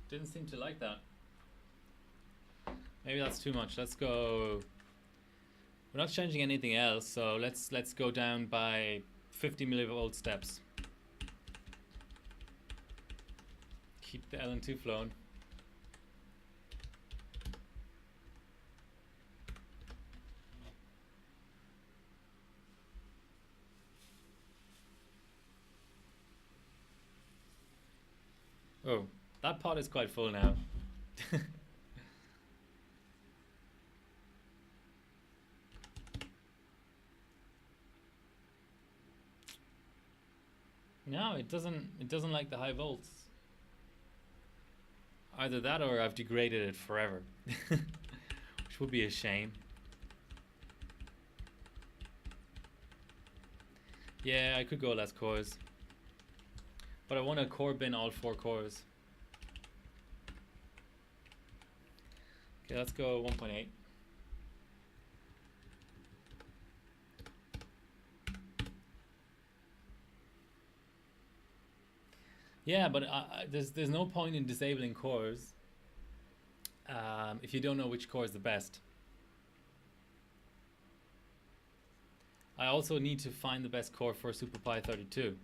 Didn't seem to like that. Maybe that's too much. Let's go. We're not changing anything else, so let's go down by 50 millivolt steps. Keep the LN2 flowing. Oh, that pot is quite full now. No, it doesn't. It doesn't like the high volts. Either that, or I've degraded it forever, which would be a shame. Yeah, I could go less cores, but I want to core bin all 4 cores. Okay, let's go 1.8. Yeah, but there's no point in disabling cores if you don't know which core is the best. I also need to find the best core for SuperPi 32.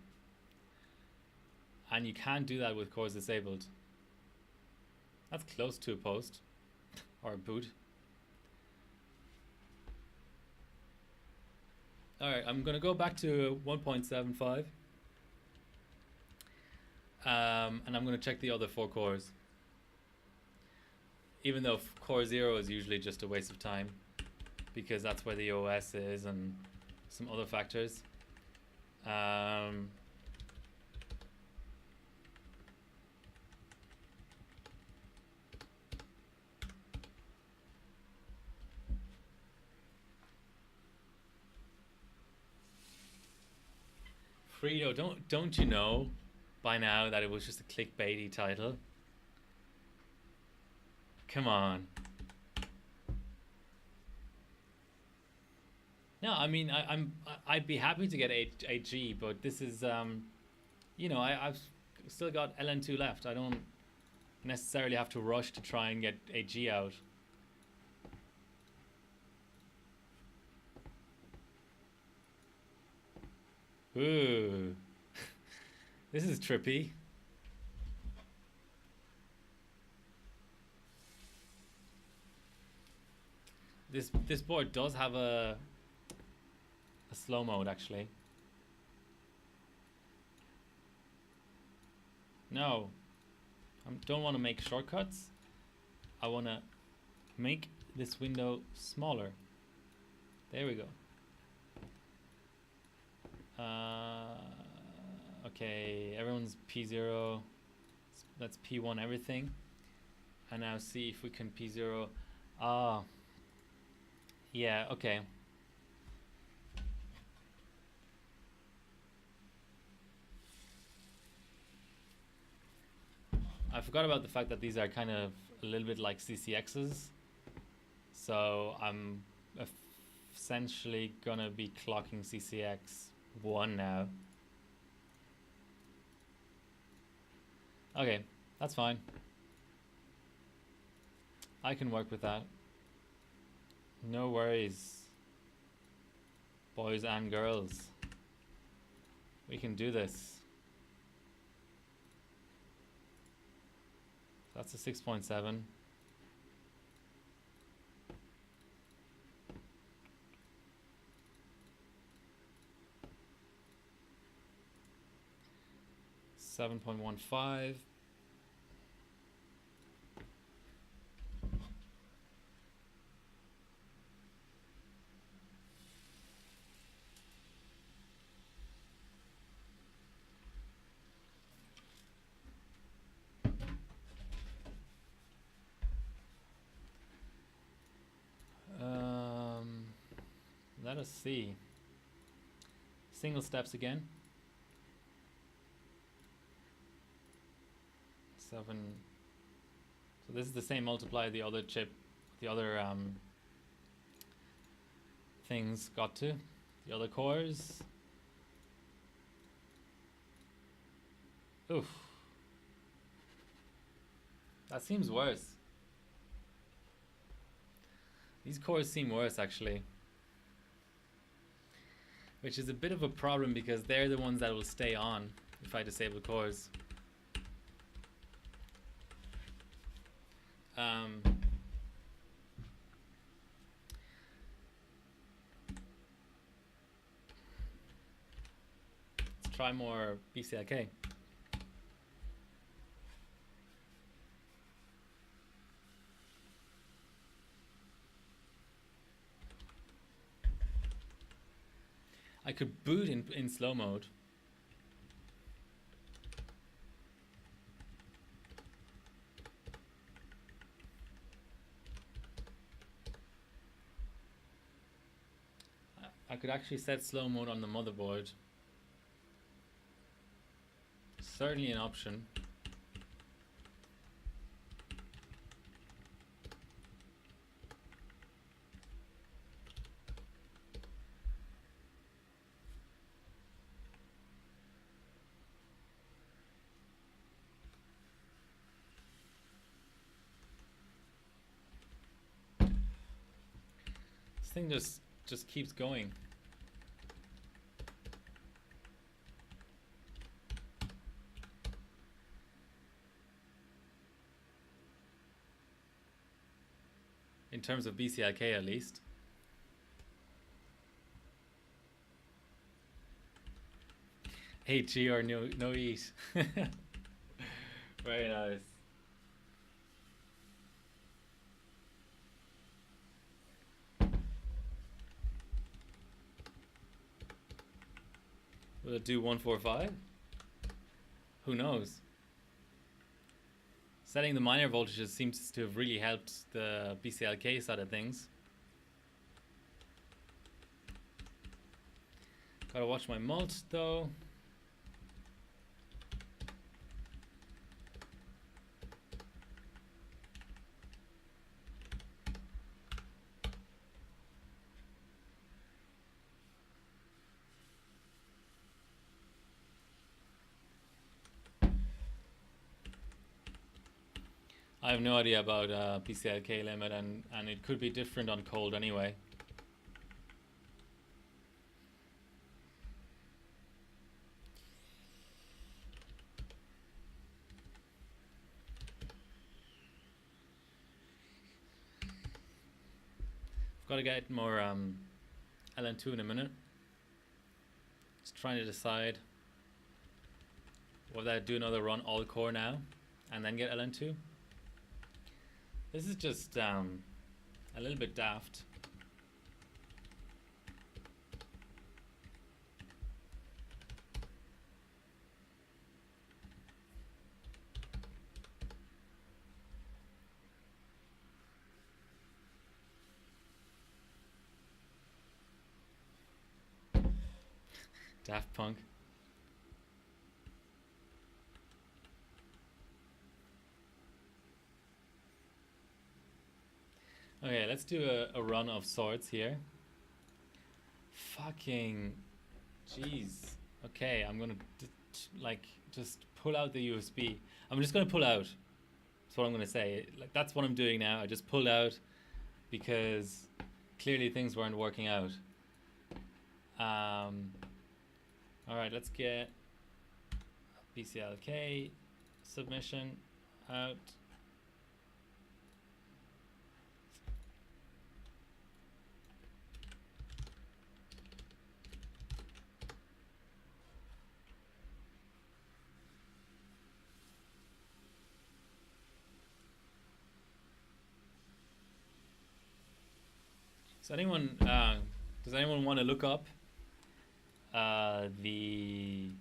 And you can't do that with cores disabled. That's close to a post. Or a boot. Alright, I'm going to go back to 1.75. And I'm going to check the other 4 cores. Even though core 0 is usually just a waste of time. Because that's where the OS is and some other factors. Frito, don't you know by now that it was just a clickbaity title? Come on. No, I mean I'd be happy to get 8G, but this is you know, I've still got LN2 left. I don't necessarily have to rush to try and get 8G out. Ooh. This is trippy. This board does have a slow mode actually. No. I don't want to make shortcuts. I want to make this window smaller. There we go. Okay, everyone's P0. Let's P1 everything. And now see if we can P0. Ah. Yeah, okay. I forgot about the fact that these are kind of a little bit like CCXs. So I'm essentially gonna be clocking CCX 1 now. Okay, that's fine. I can work with that. No worries, boys and girls. We can do this. That's a 6.7. $7.15. Let us see. Single steps again. 7. So this is the same multiply the other chip, the other things got to, the other cores. Oof. That seems worse. These cores seem worse actually. Which is a bit of a problem because they're the ones that will stay on if I disable cores. Let's try more BCLK. I could boot in slow mode. I could actually set slow mode on the motherboard. Certainly an option. This thing just keeps going. In terms of BCLK at least. HG or no eat. Very nice. Will it do 145? Who knows? Setting the minor voltages seems to have really helped the BCLK side of things. Gotta watch my mult though. I have no idea about PCLK limit, and it could be different on cold anyway. I've got to get more LN2 in a minute. Just trying to decide whether I do another run all core now and then get LN2. This is just a little bit daft. Daft Punk. Okay, let's do a run of swords here. Fucking jeez. Okay, I'm gonna just pull out the USB. I'm just gonna pull out. That's what I'm gonna say. Like, that's what I'm doing now. I just pulled out because clearly things weren't working out. Alright, let's get BCLK submission out. So does anyone want to look up the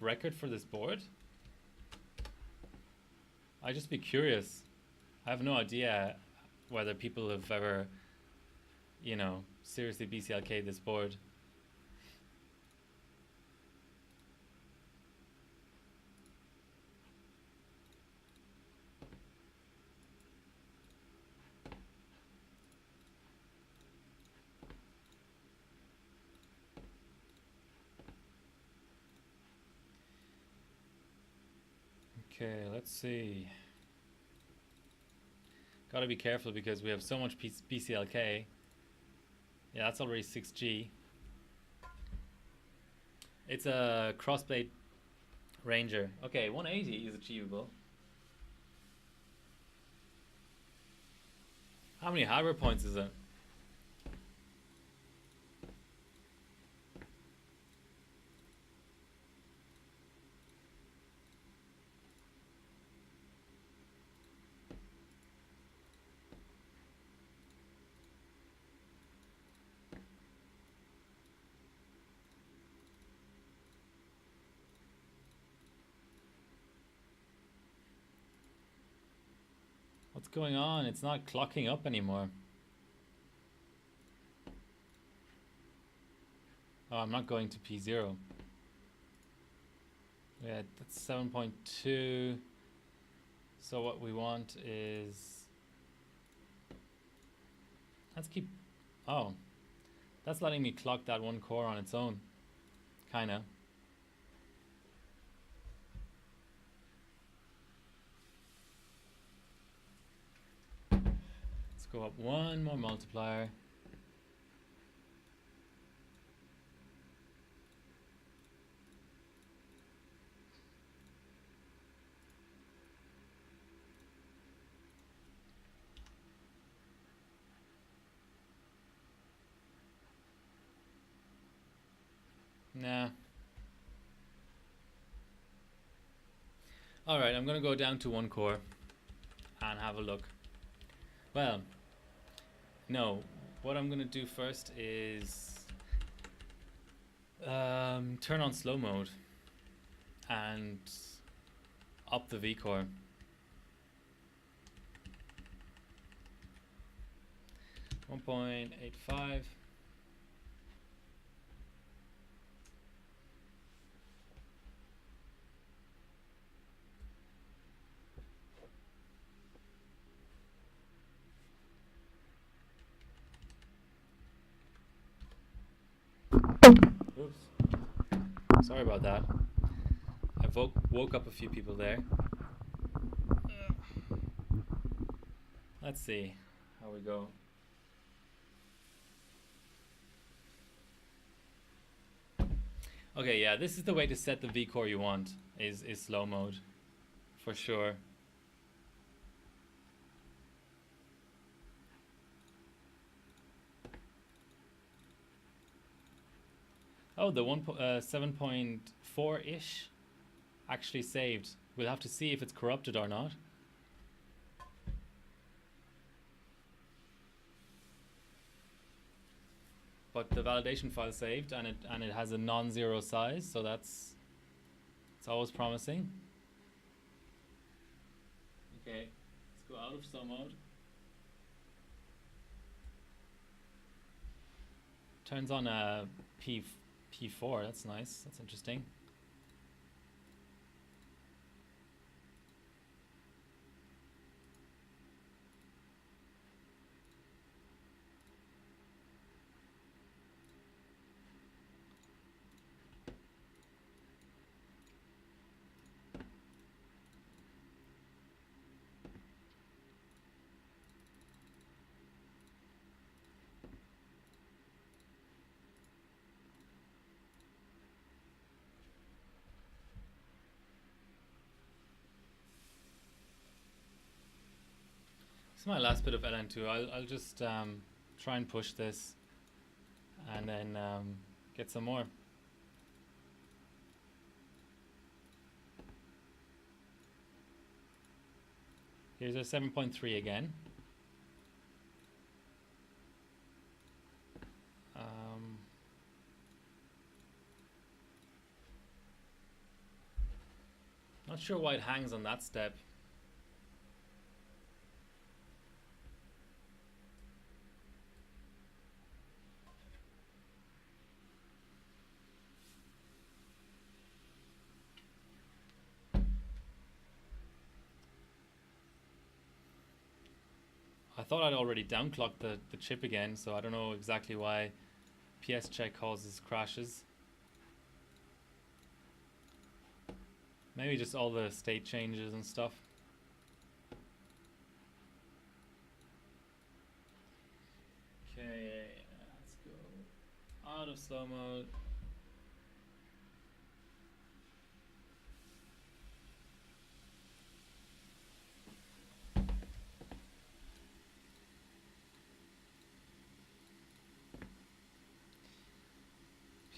record for this board? I'd just be curious. I have no idea whether people have ever, seriously BCLK'd this board. Okay, let's see. Gotta be careful because we have so much BCLK. Yeah, that's already 6G. It's a crossblade Ranger. Okay, 180 is achievable. How many hardware points is it? What's going on? It's not clocking up anymore. Oh, I'm not going to P0. Yeah, that's 7.2. So what we want is... Let's keep... Oh. That's letting me clock that one core on its own. Kinda. Let's go up one more multiplier. Nah. Alright, I'm gonna go down to one core and have a look. Well, no. What I'm gonna do first is turn on slow mode and up the V-core. 1.85. Oops. Sorry about that. I woke up a few people there. Let's see how we go. Okay, yeah, this is the way to set the V-core you want, is slow mode, for sure. Oh, the 7.4-ish actually saved. We'll have to see if it's corrupted or not. But the validation file saved, and it has a non-zero size, so it's always promising. Okay, let's go out of slow mode. Turns on a P4. That's nice. That's interesting. This is my last bit of LN2. I'll just try and push this and then get some more. Here's a 7.3 again. Not sure why it hangs on that step. I thought I'd already downclocked the chip again, so I don't know exactly why PS check causes crashes. Maybe just all the state changes and stuff. Okay, let's go out of slow mode.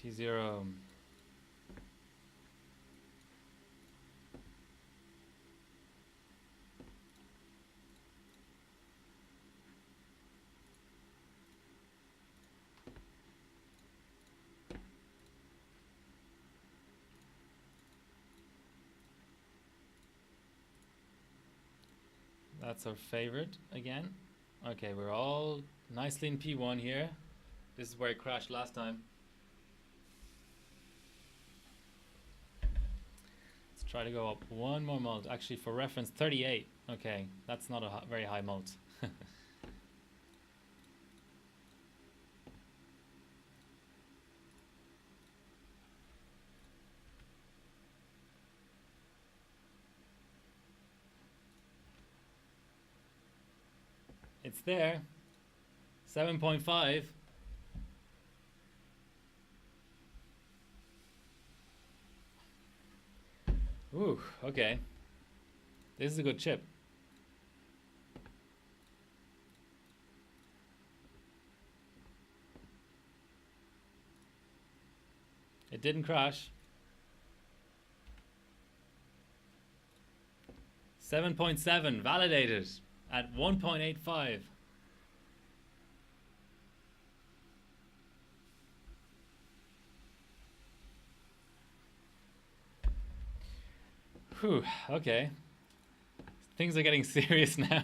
P0. That's our favorite again. Okay, we're all nicely in P1 here. This is where it crashed last time. Let's try to go up one more mult. Actually, for reference, 38. Okay, that's not a very high mult. It's there. 7.5. Ooh, okay. This is a good chip. It didn't crash. 7.7 validated at 1.85. Whew, okay. Things are getting serious now.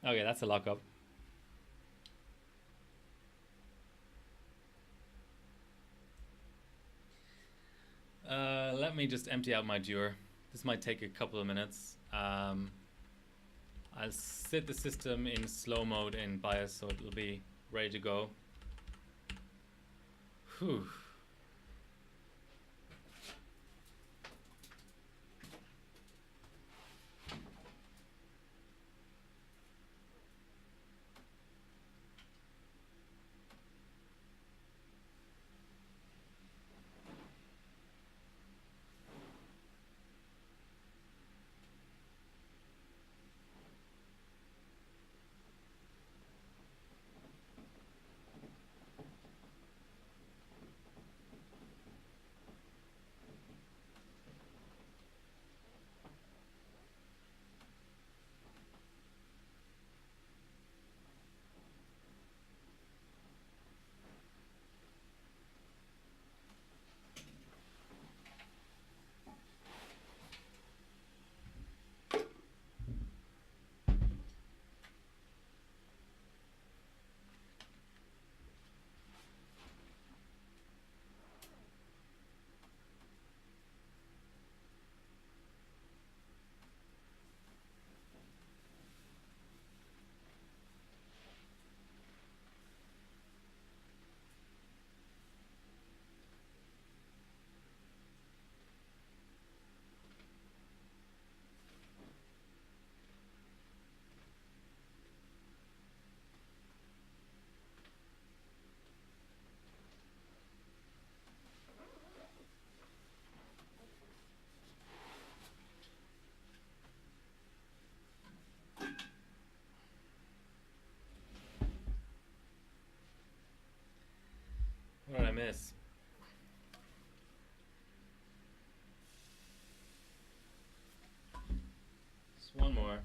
Okay, that's a lockup. Let me just empty out my Dure. This might take a couple of minutes. I'll set the system in slow mode in BIOS so it'll be ready to go. Whew. What did I miss? Just one more.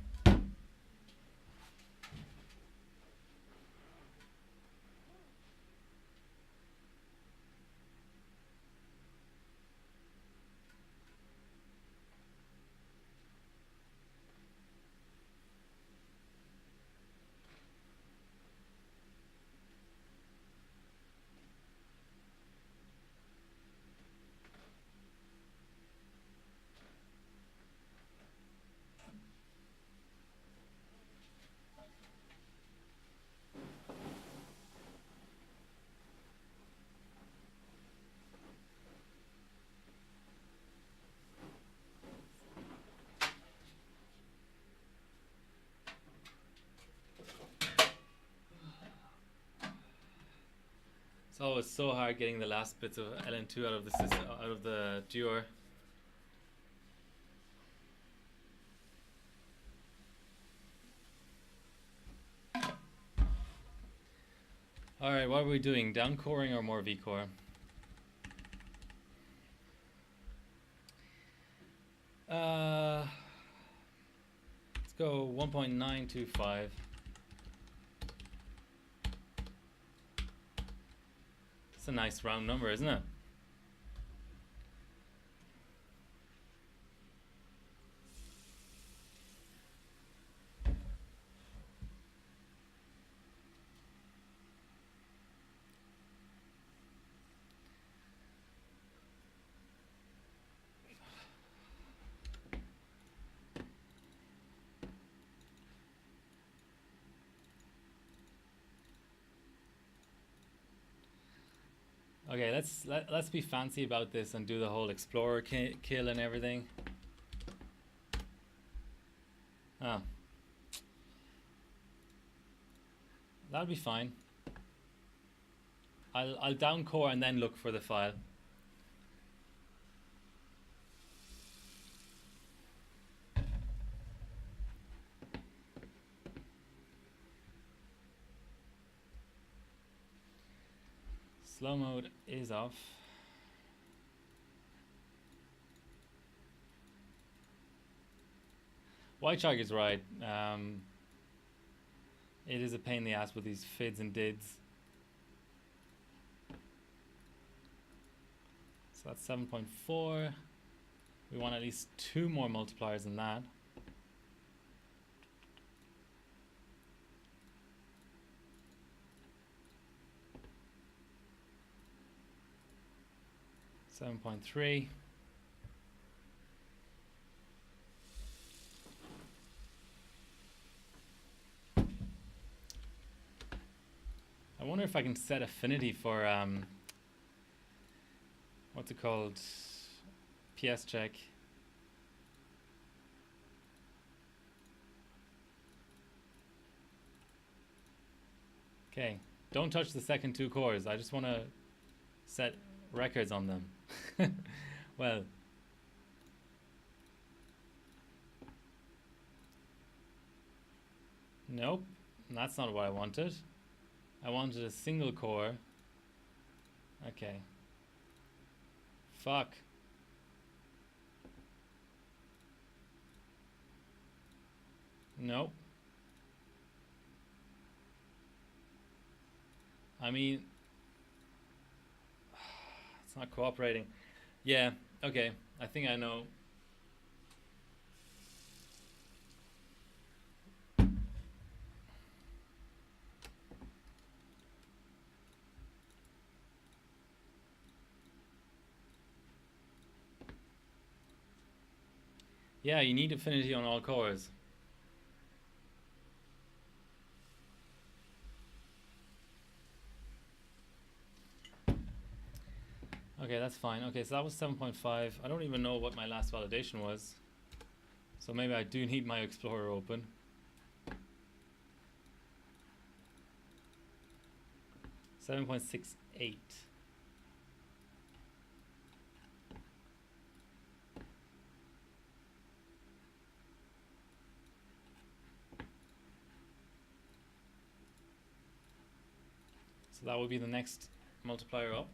It's always so hard getting the last bits of LN2 out of the system, out of the Dure. Alright, what are we doing? Down coring or more V-core? Let's go 1.925. It's a nice round number, isn't it? Okay, let's be fancy about this and do the whole explorer kill and everything. Oh, that'll be fine. I'll down core and then look for the file. Slow mode is off. White Shark is right. It is a pain in the ass with these fids and dids. So that's 7.4. We want at least 2 more multipliers than that. $7.3. I wonder if I can set affinity for what's it called? PS check. Okay, don't touch the second 2 cores. I just want to set records on them. Well, nope, that's not what I wanted. I wanted a single core. Okay. Fuck. Nope. I mean, it's not cooperating. Yeah, okay. I think I know. Yeah, you need affinity on all cores. Okay, that's fine. Okay, so that was 7.5. I don't even know what my last validation was. So maybe I do need my Explorer open. $7.68. So that will be the next multiplier up.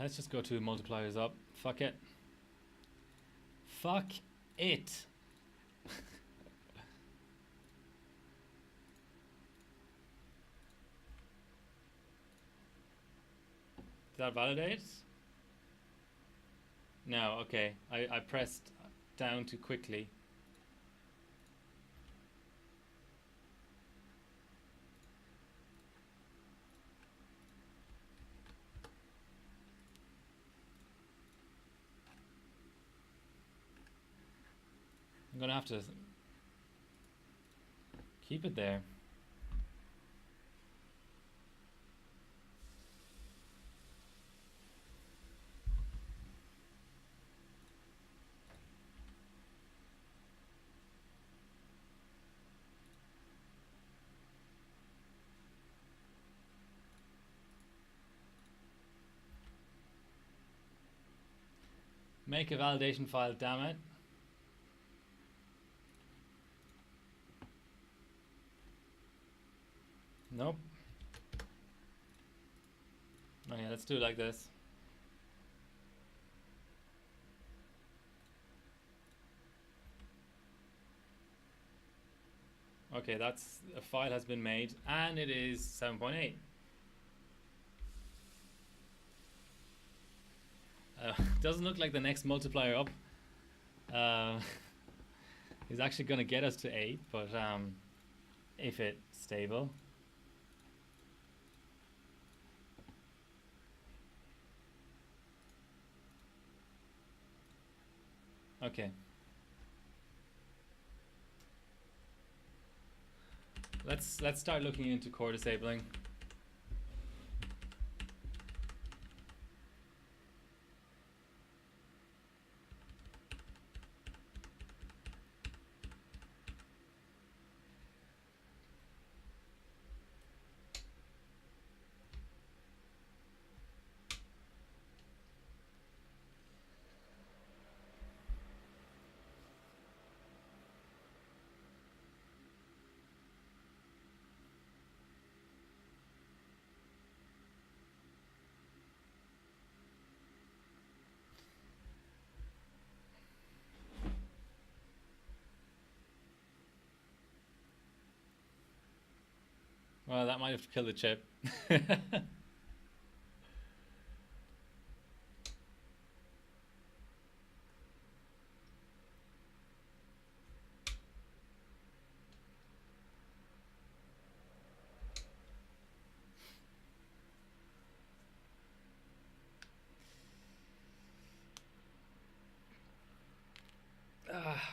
Let's just go 2 multipliers up. Fuck it. Fuck it. Did that validate? No, okay. I pressed down too quickly. I'm gonna have to keep it there. Make a validation file, damn it. Nope. Okay, let's do it like this. Okay, that's a file has been made and it is 7.8. Doesn't look like the next multiplier up is actually going to get us to 8, but if it's stable. Okay. Let's start looking into core disabling. Well, that might have killed the chip.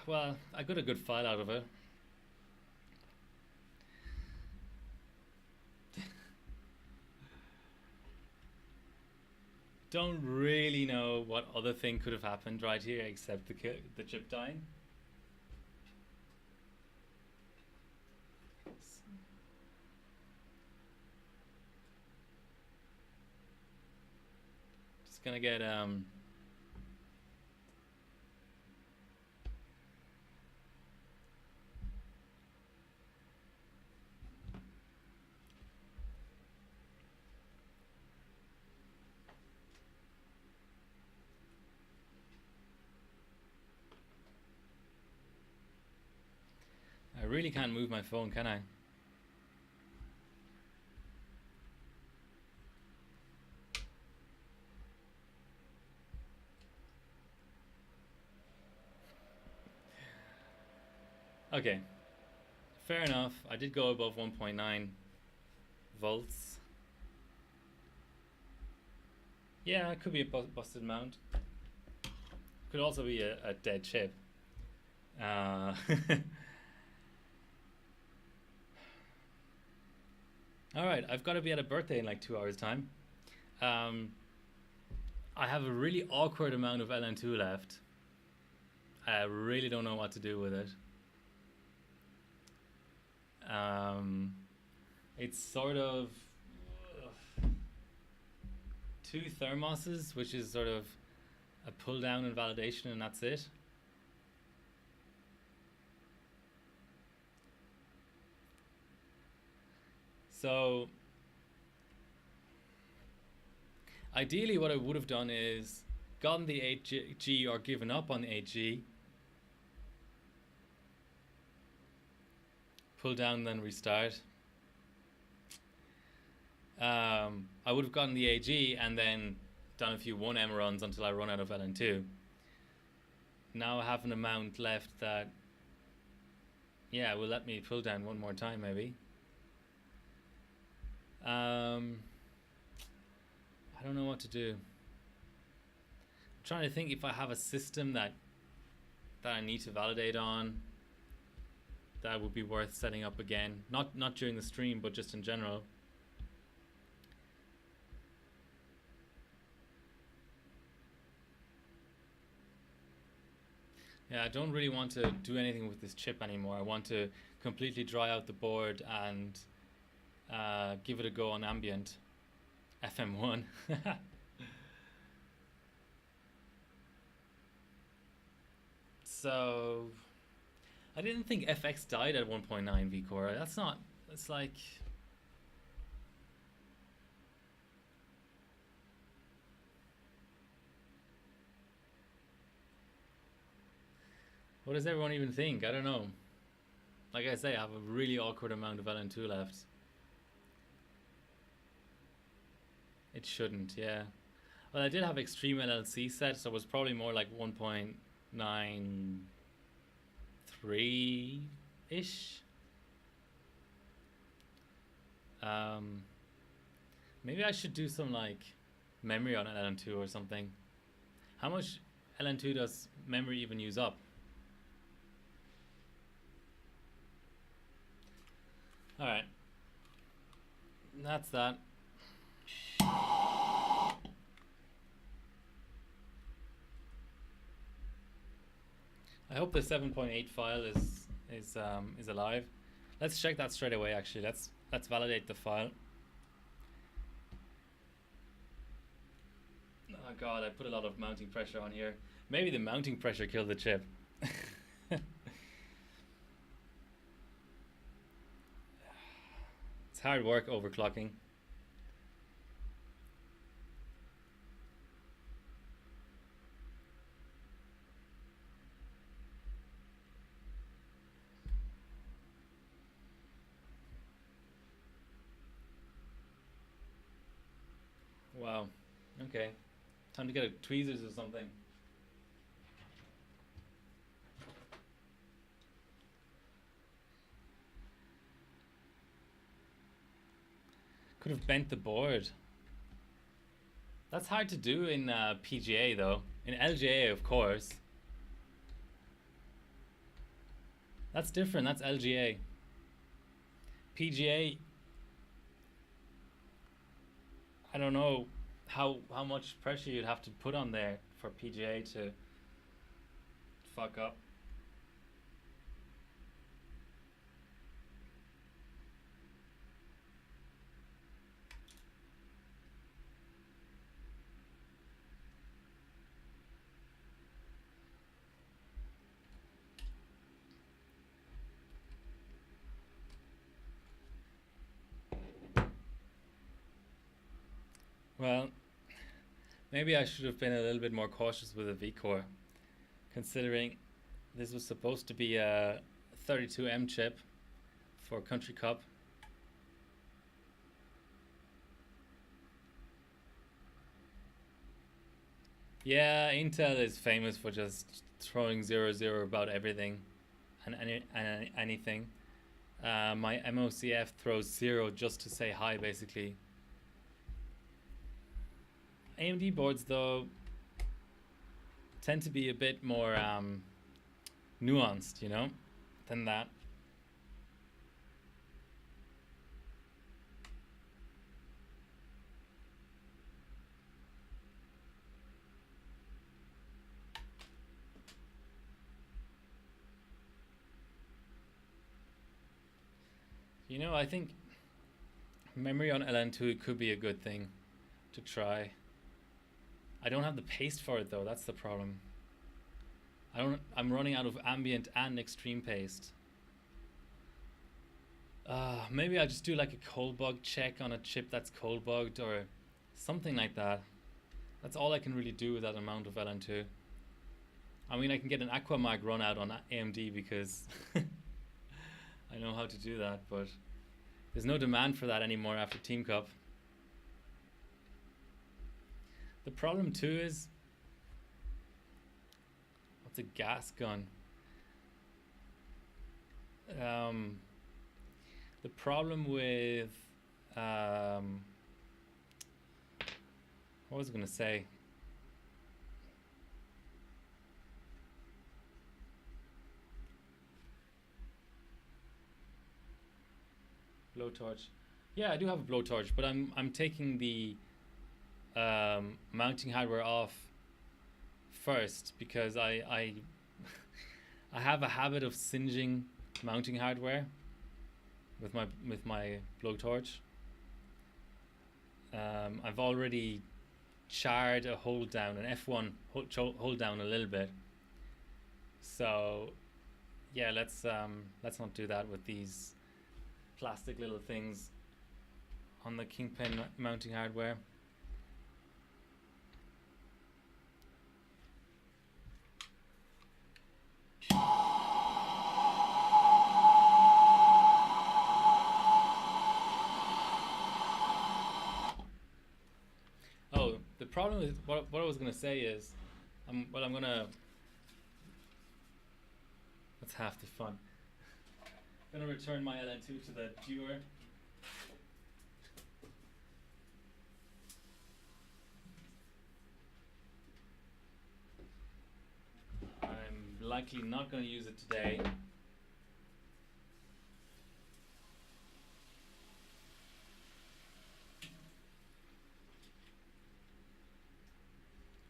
Well, I got a good file out of it. Don't really know what other thing could have happened right here except the chip dying. Just gonna get I really can't move my phone, can I? Okay, fair enough. I did go above 1.9 volts. Yeah, it could be a busted mount. Could also be a dead chip. Alright, I've got to be at a birthday in like 2 hours time. I have a really awkward amount of LN2 left. I really don't know what to do with it. It's sort of 2 thermoses, which is sort of a pull down and validation, and that's it. So ideally what I would have done is gotten the 8G or given up on the 8G, pull down then restart. I would have gotten the AG and then done a few 1M runs until I run out of LN2. Now I have an amount left that, yeah, will let me pull down one more time maybe. I don't know what to do. I'm trying to think if I have a system that I need to validate on that would be worth setting up again. Not during the stream, but just in general. Yeah, I don't really want to do anything with this chip anymore. I want to completely dry out the board and give it a go on ambient. FM1. So I didn't think FX died at 1.9 vCore. That's not, it's like, what does everyone even think? I don't know. Like I say, I have a really awkward amount of LN2 left. It shouldn't, yeah. Well, I did have extreme LLC set, so it was probably more like 1.93-ish. Maybe I should do some like memory on LN2 or something. How much LN2 does memory even use up? Alright. That's that. I hope the 7.8 file is alive. Let's check that straight away. Actually, let's validate the file. Oh god, I put a lot of mounting pressure on here. Maybe the mounting pressure killed the chip. It's hard work overclocking. Wow. Okay. Time to get a tweezers or something. Could have bent the board. That's hard to do in PGA though. In LGA, of course. That's different. That's LGA. PGA, I don't know how much pressure you'd have to put on there for PGA to fuck up. Well, maybe I should have been a little bit more cautious with a V-Core, considering this was supposed to be a 32M chip for Country Cup. Yeah, Intel is famous for just throwing 0 about everything and anything. My MOCF throws 0 just to say hi, basically. AMD boards, though, tend to be a bit more nuanced, you know, than that. You know, I think memory on LN2 could be a good thing to try. I don't have the paste for it though, that's the problem. I'm running out of ambient and extreme paste. Maybe I'll just do like a cold bug check on a chip that's cold bugged or something like that. That's all I can really do with that amount of LN2. I mean, I can get an Aquamag run out on AMD because I know how to do that, but there's no demand for that anymore after Team Cup. The problem too is, what's a gas gun? The problem with, what was I going to say? Blowtorch. Yeah, I do have a blowtorch, but I'm taking the mounting hardware off first because I have a habit of singeing mounting hardware with my blowtorch. I've already charred a hold down, an F1 hold down a little bit. So yeah, let's not do that with these plastic little things on the Kingpin mounting hardware. Oh, the problem is what I was gonna say is, that's half the fun. I'm gonna return my LN2 to the viewer. likely not going to use it today.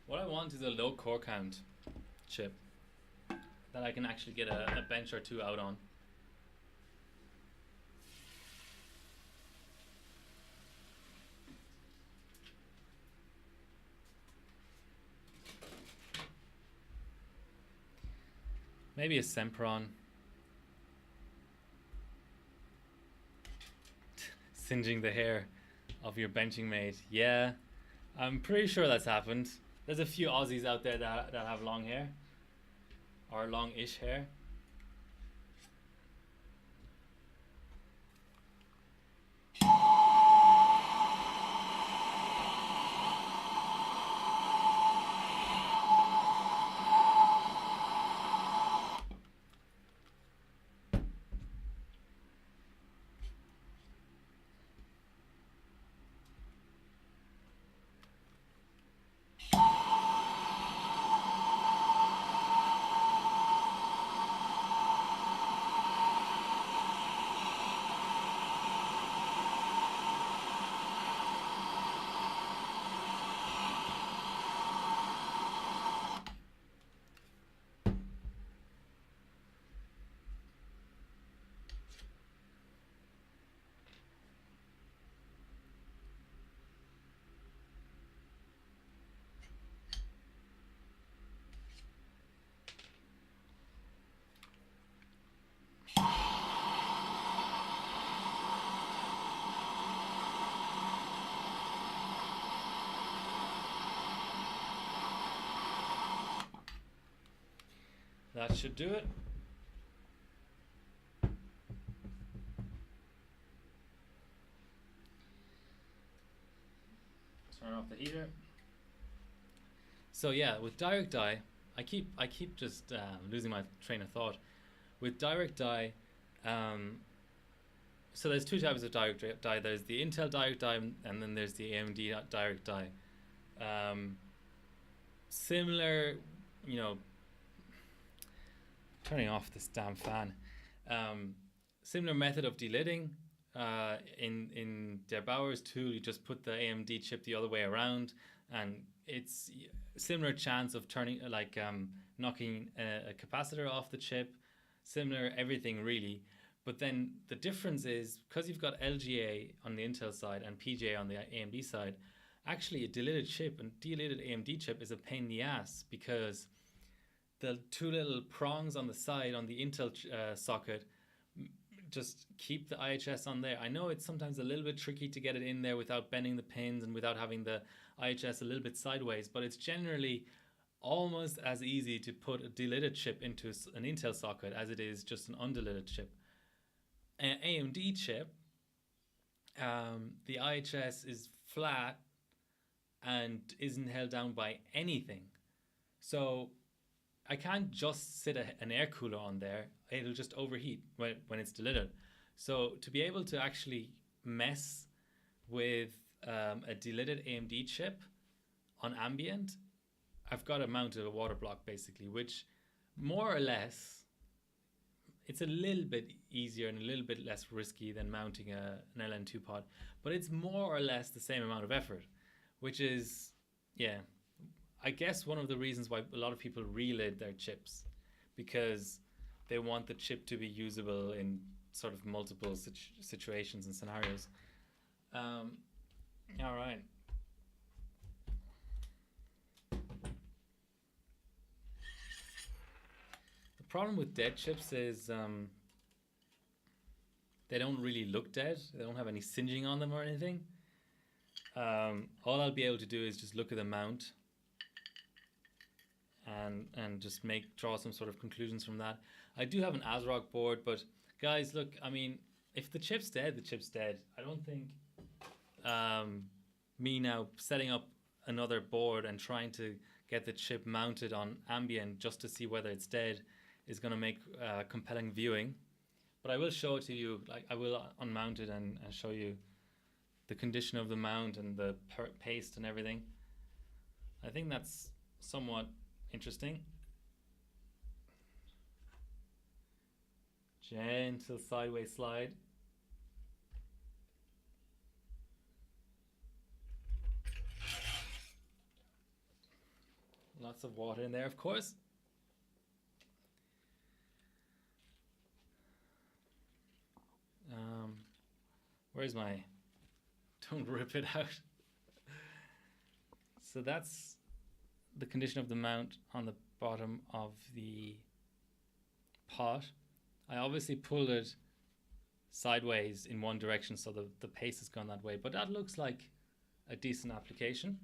What I want is a low core count chip that I can actually get a bench or two out on. Maybe a Sempron. Singeing the hair of your benching mate. Yeah, I'm pretty sure that's happened. There's a few Aussies out there that have long hair. Or long-ish hair. That should do it. Turn off the heater. So yeah, with direct dye, I keep just losing my train of thought. With direct dye, so there's two types of direct dye. There's the Intel direct dye, and then there's the AMD direct dye. Similar, you know. Turning off this damn fan. Similar method of delidding. In Der Bauer's tool, you just put the AMD chip the other way around, and it's similar chance of turning, knocking a capacitor off the chip. Similar everything really, but then the difference is because you've got LGA on the Intel side and PGA on the AMD side. Actually, a delidded chip and delidded AMD chip is a pain in the ass because the two little prongs on the side on the Intel socket just keep the IHS on there. I know it's sometimes a little bit tricky to get it in there without bending the pins and without having the IHS a little bit sideways, but it's generally almost as easy to put a delidded chip into an Intel socket as it is just an undelidded chip. An AMD chip, the IHS is flat and isn't held down by anything. So I can't just sit an air cooler on there. It'll just overheat when it's delidded. So to be able to actually mess with a delidded AMD chip on ambient, I've got to mount a water block basically, which more or less, it's a little bit easier and a little bit less risky than mounting an LN2 pod, but it's more or less the same amount of effort, which is, yeah, I guess one of the reasons why a lot of people relid their chips, because they want the chip to be usable in sort of multiple situations and scenarios. All right. The problem with dead chips is they don't really look dead. They don't have any singeing on them or anything. All I'll be able to do is just look at the mount and just draw some sort of conclusions from that. I do have an ASRock board, but guys, look, I mean, if the chip's dead, the chip's dead. I don't think me now setting up another board and trying to get the chip mounted on ambient just to see whether it's dead is going to make compelling viewing. But I will show it to you. Like, I will unmount it and show you the condition of the mount and the paste and everything. I think that's somewhat interesting. Gentle sideways slide. Lots of water in there, of course. Where's my... Don't rip it out. So that's the condition of the mount on the bottom of the pot. I obviously pulled it sideways in one direction, so the paste has gone that way, but that looks like a decent application.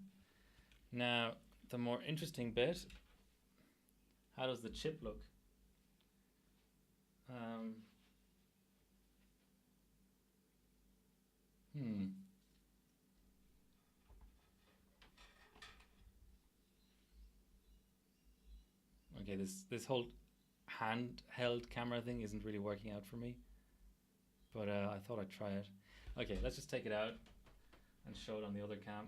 Now, the more interesting bit, how does the chip look? Okay, this whole handheld camera thing isn't really working out for me, but I thought I'd try it. Okay, let's just take it out and show it on the other cam.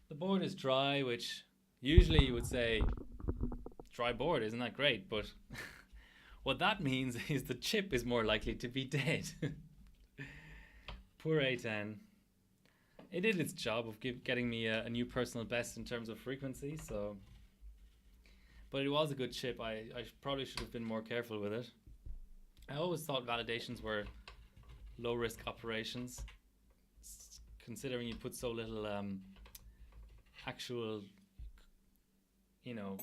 The board is dry, which usually you would say, dry board, isn't that great? But what that means is the chip is more likely to be dead. Poor A10. It did its job of getting me a new personal best in terms of frequency, so... But it was a good chip. I probably should have been more careful with it. I always thought validations were low-risk operations, considering you put so little actual,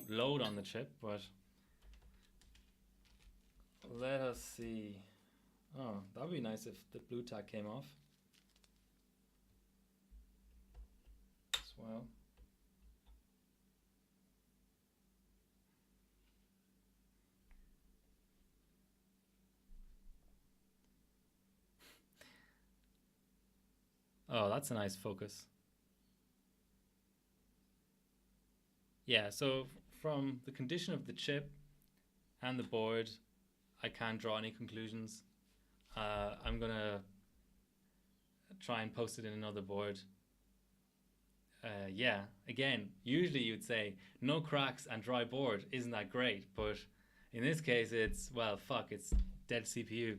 load on the chip, but... Let us see. Oh, that would be nice if the blue tack came off. Well, oh, that's a nice focus. Yeah, so from the condition of the chip and the board, I can't draw any conclusions. I'm gonna try and post it in another board. Yeah, again, usually you'd say no cracks and dry board, isn't that great? But in this case, it's, well, fuck, it's dead CPU.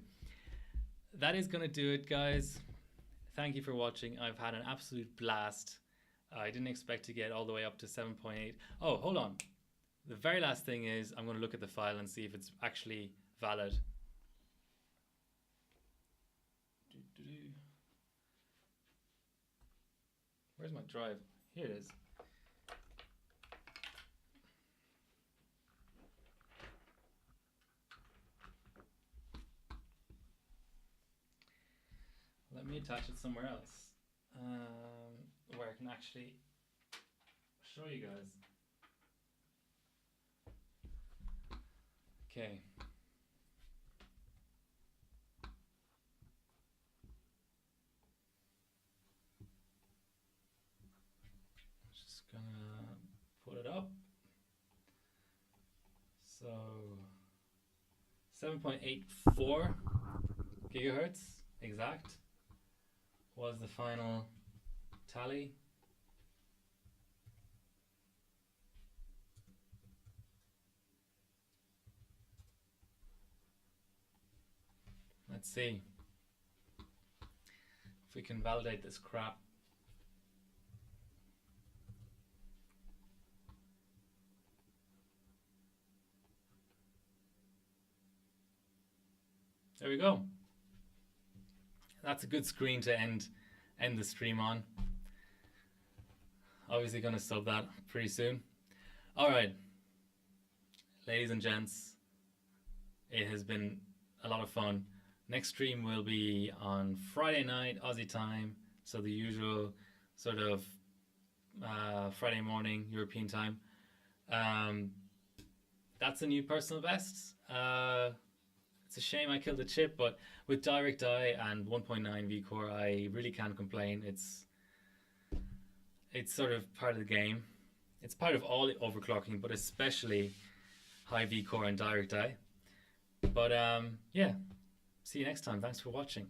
That is going to do it, guys. Thank you for watching. I've had an absolute blast. I didn't expect to get all the way up to 7.8. Oh, hold on. The very last thing is I'm going to look at the file and see if it's actually valid. Where's my drive? Here it is. Let me attach it somewhere else, where I can actually show you guys. Okay. Just gonna put it up. So 7.84 gigahertz exact was the final tally. Let's see if we can validate this crap. There we go. That's a good screen to end the stream on. Obviously going to sub that pretty soon. All right, ladies and gents, it has been a lot of fun. Next stream will be on Friday night Aussie time, so the usual sort of Friday morning European time. That's a new personal best. It's a shame I killed the chip, but with DirectEye and 1.9 V-Core, I really can't complain. It's sort of part of the game. It's part of all overclocking, but especially high V-Core and DirectEye. But yeah, see you next time. Thanks for watching.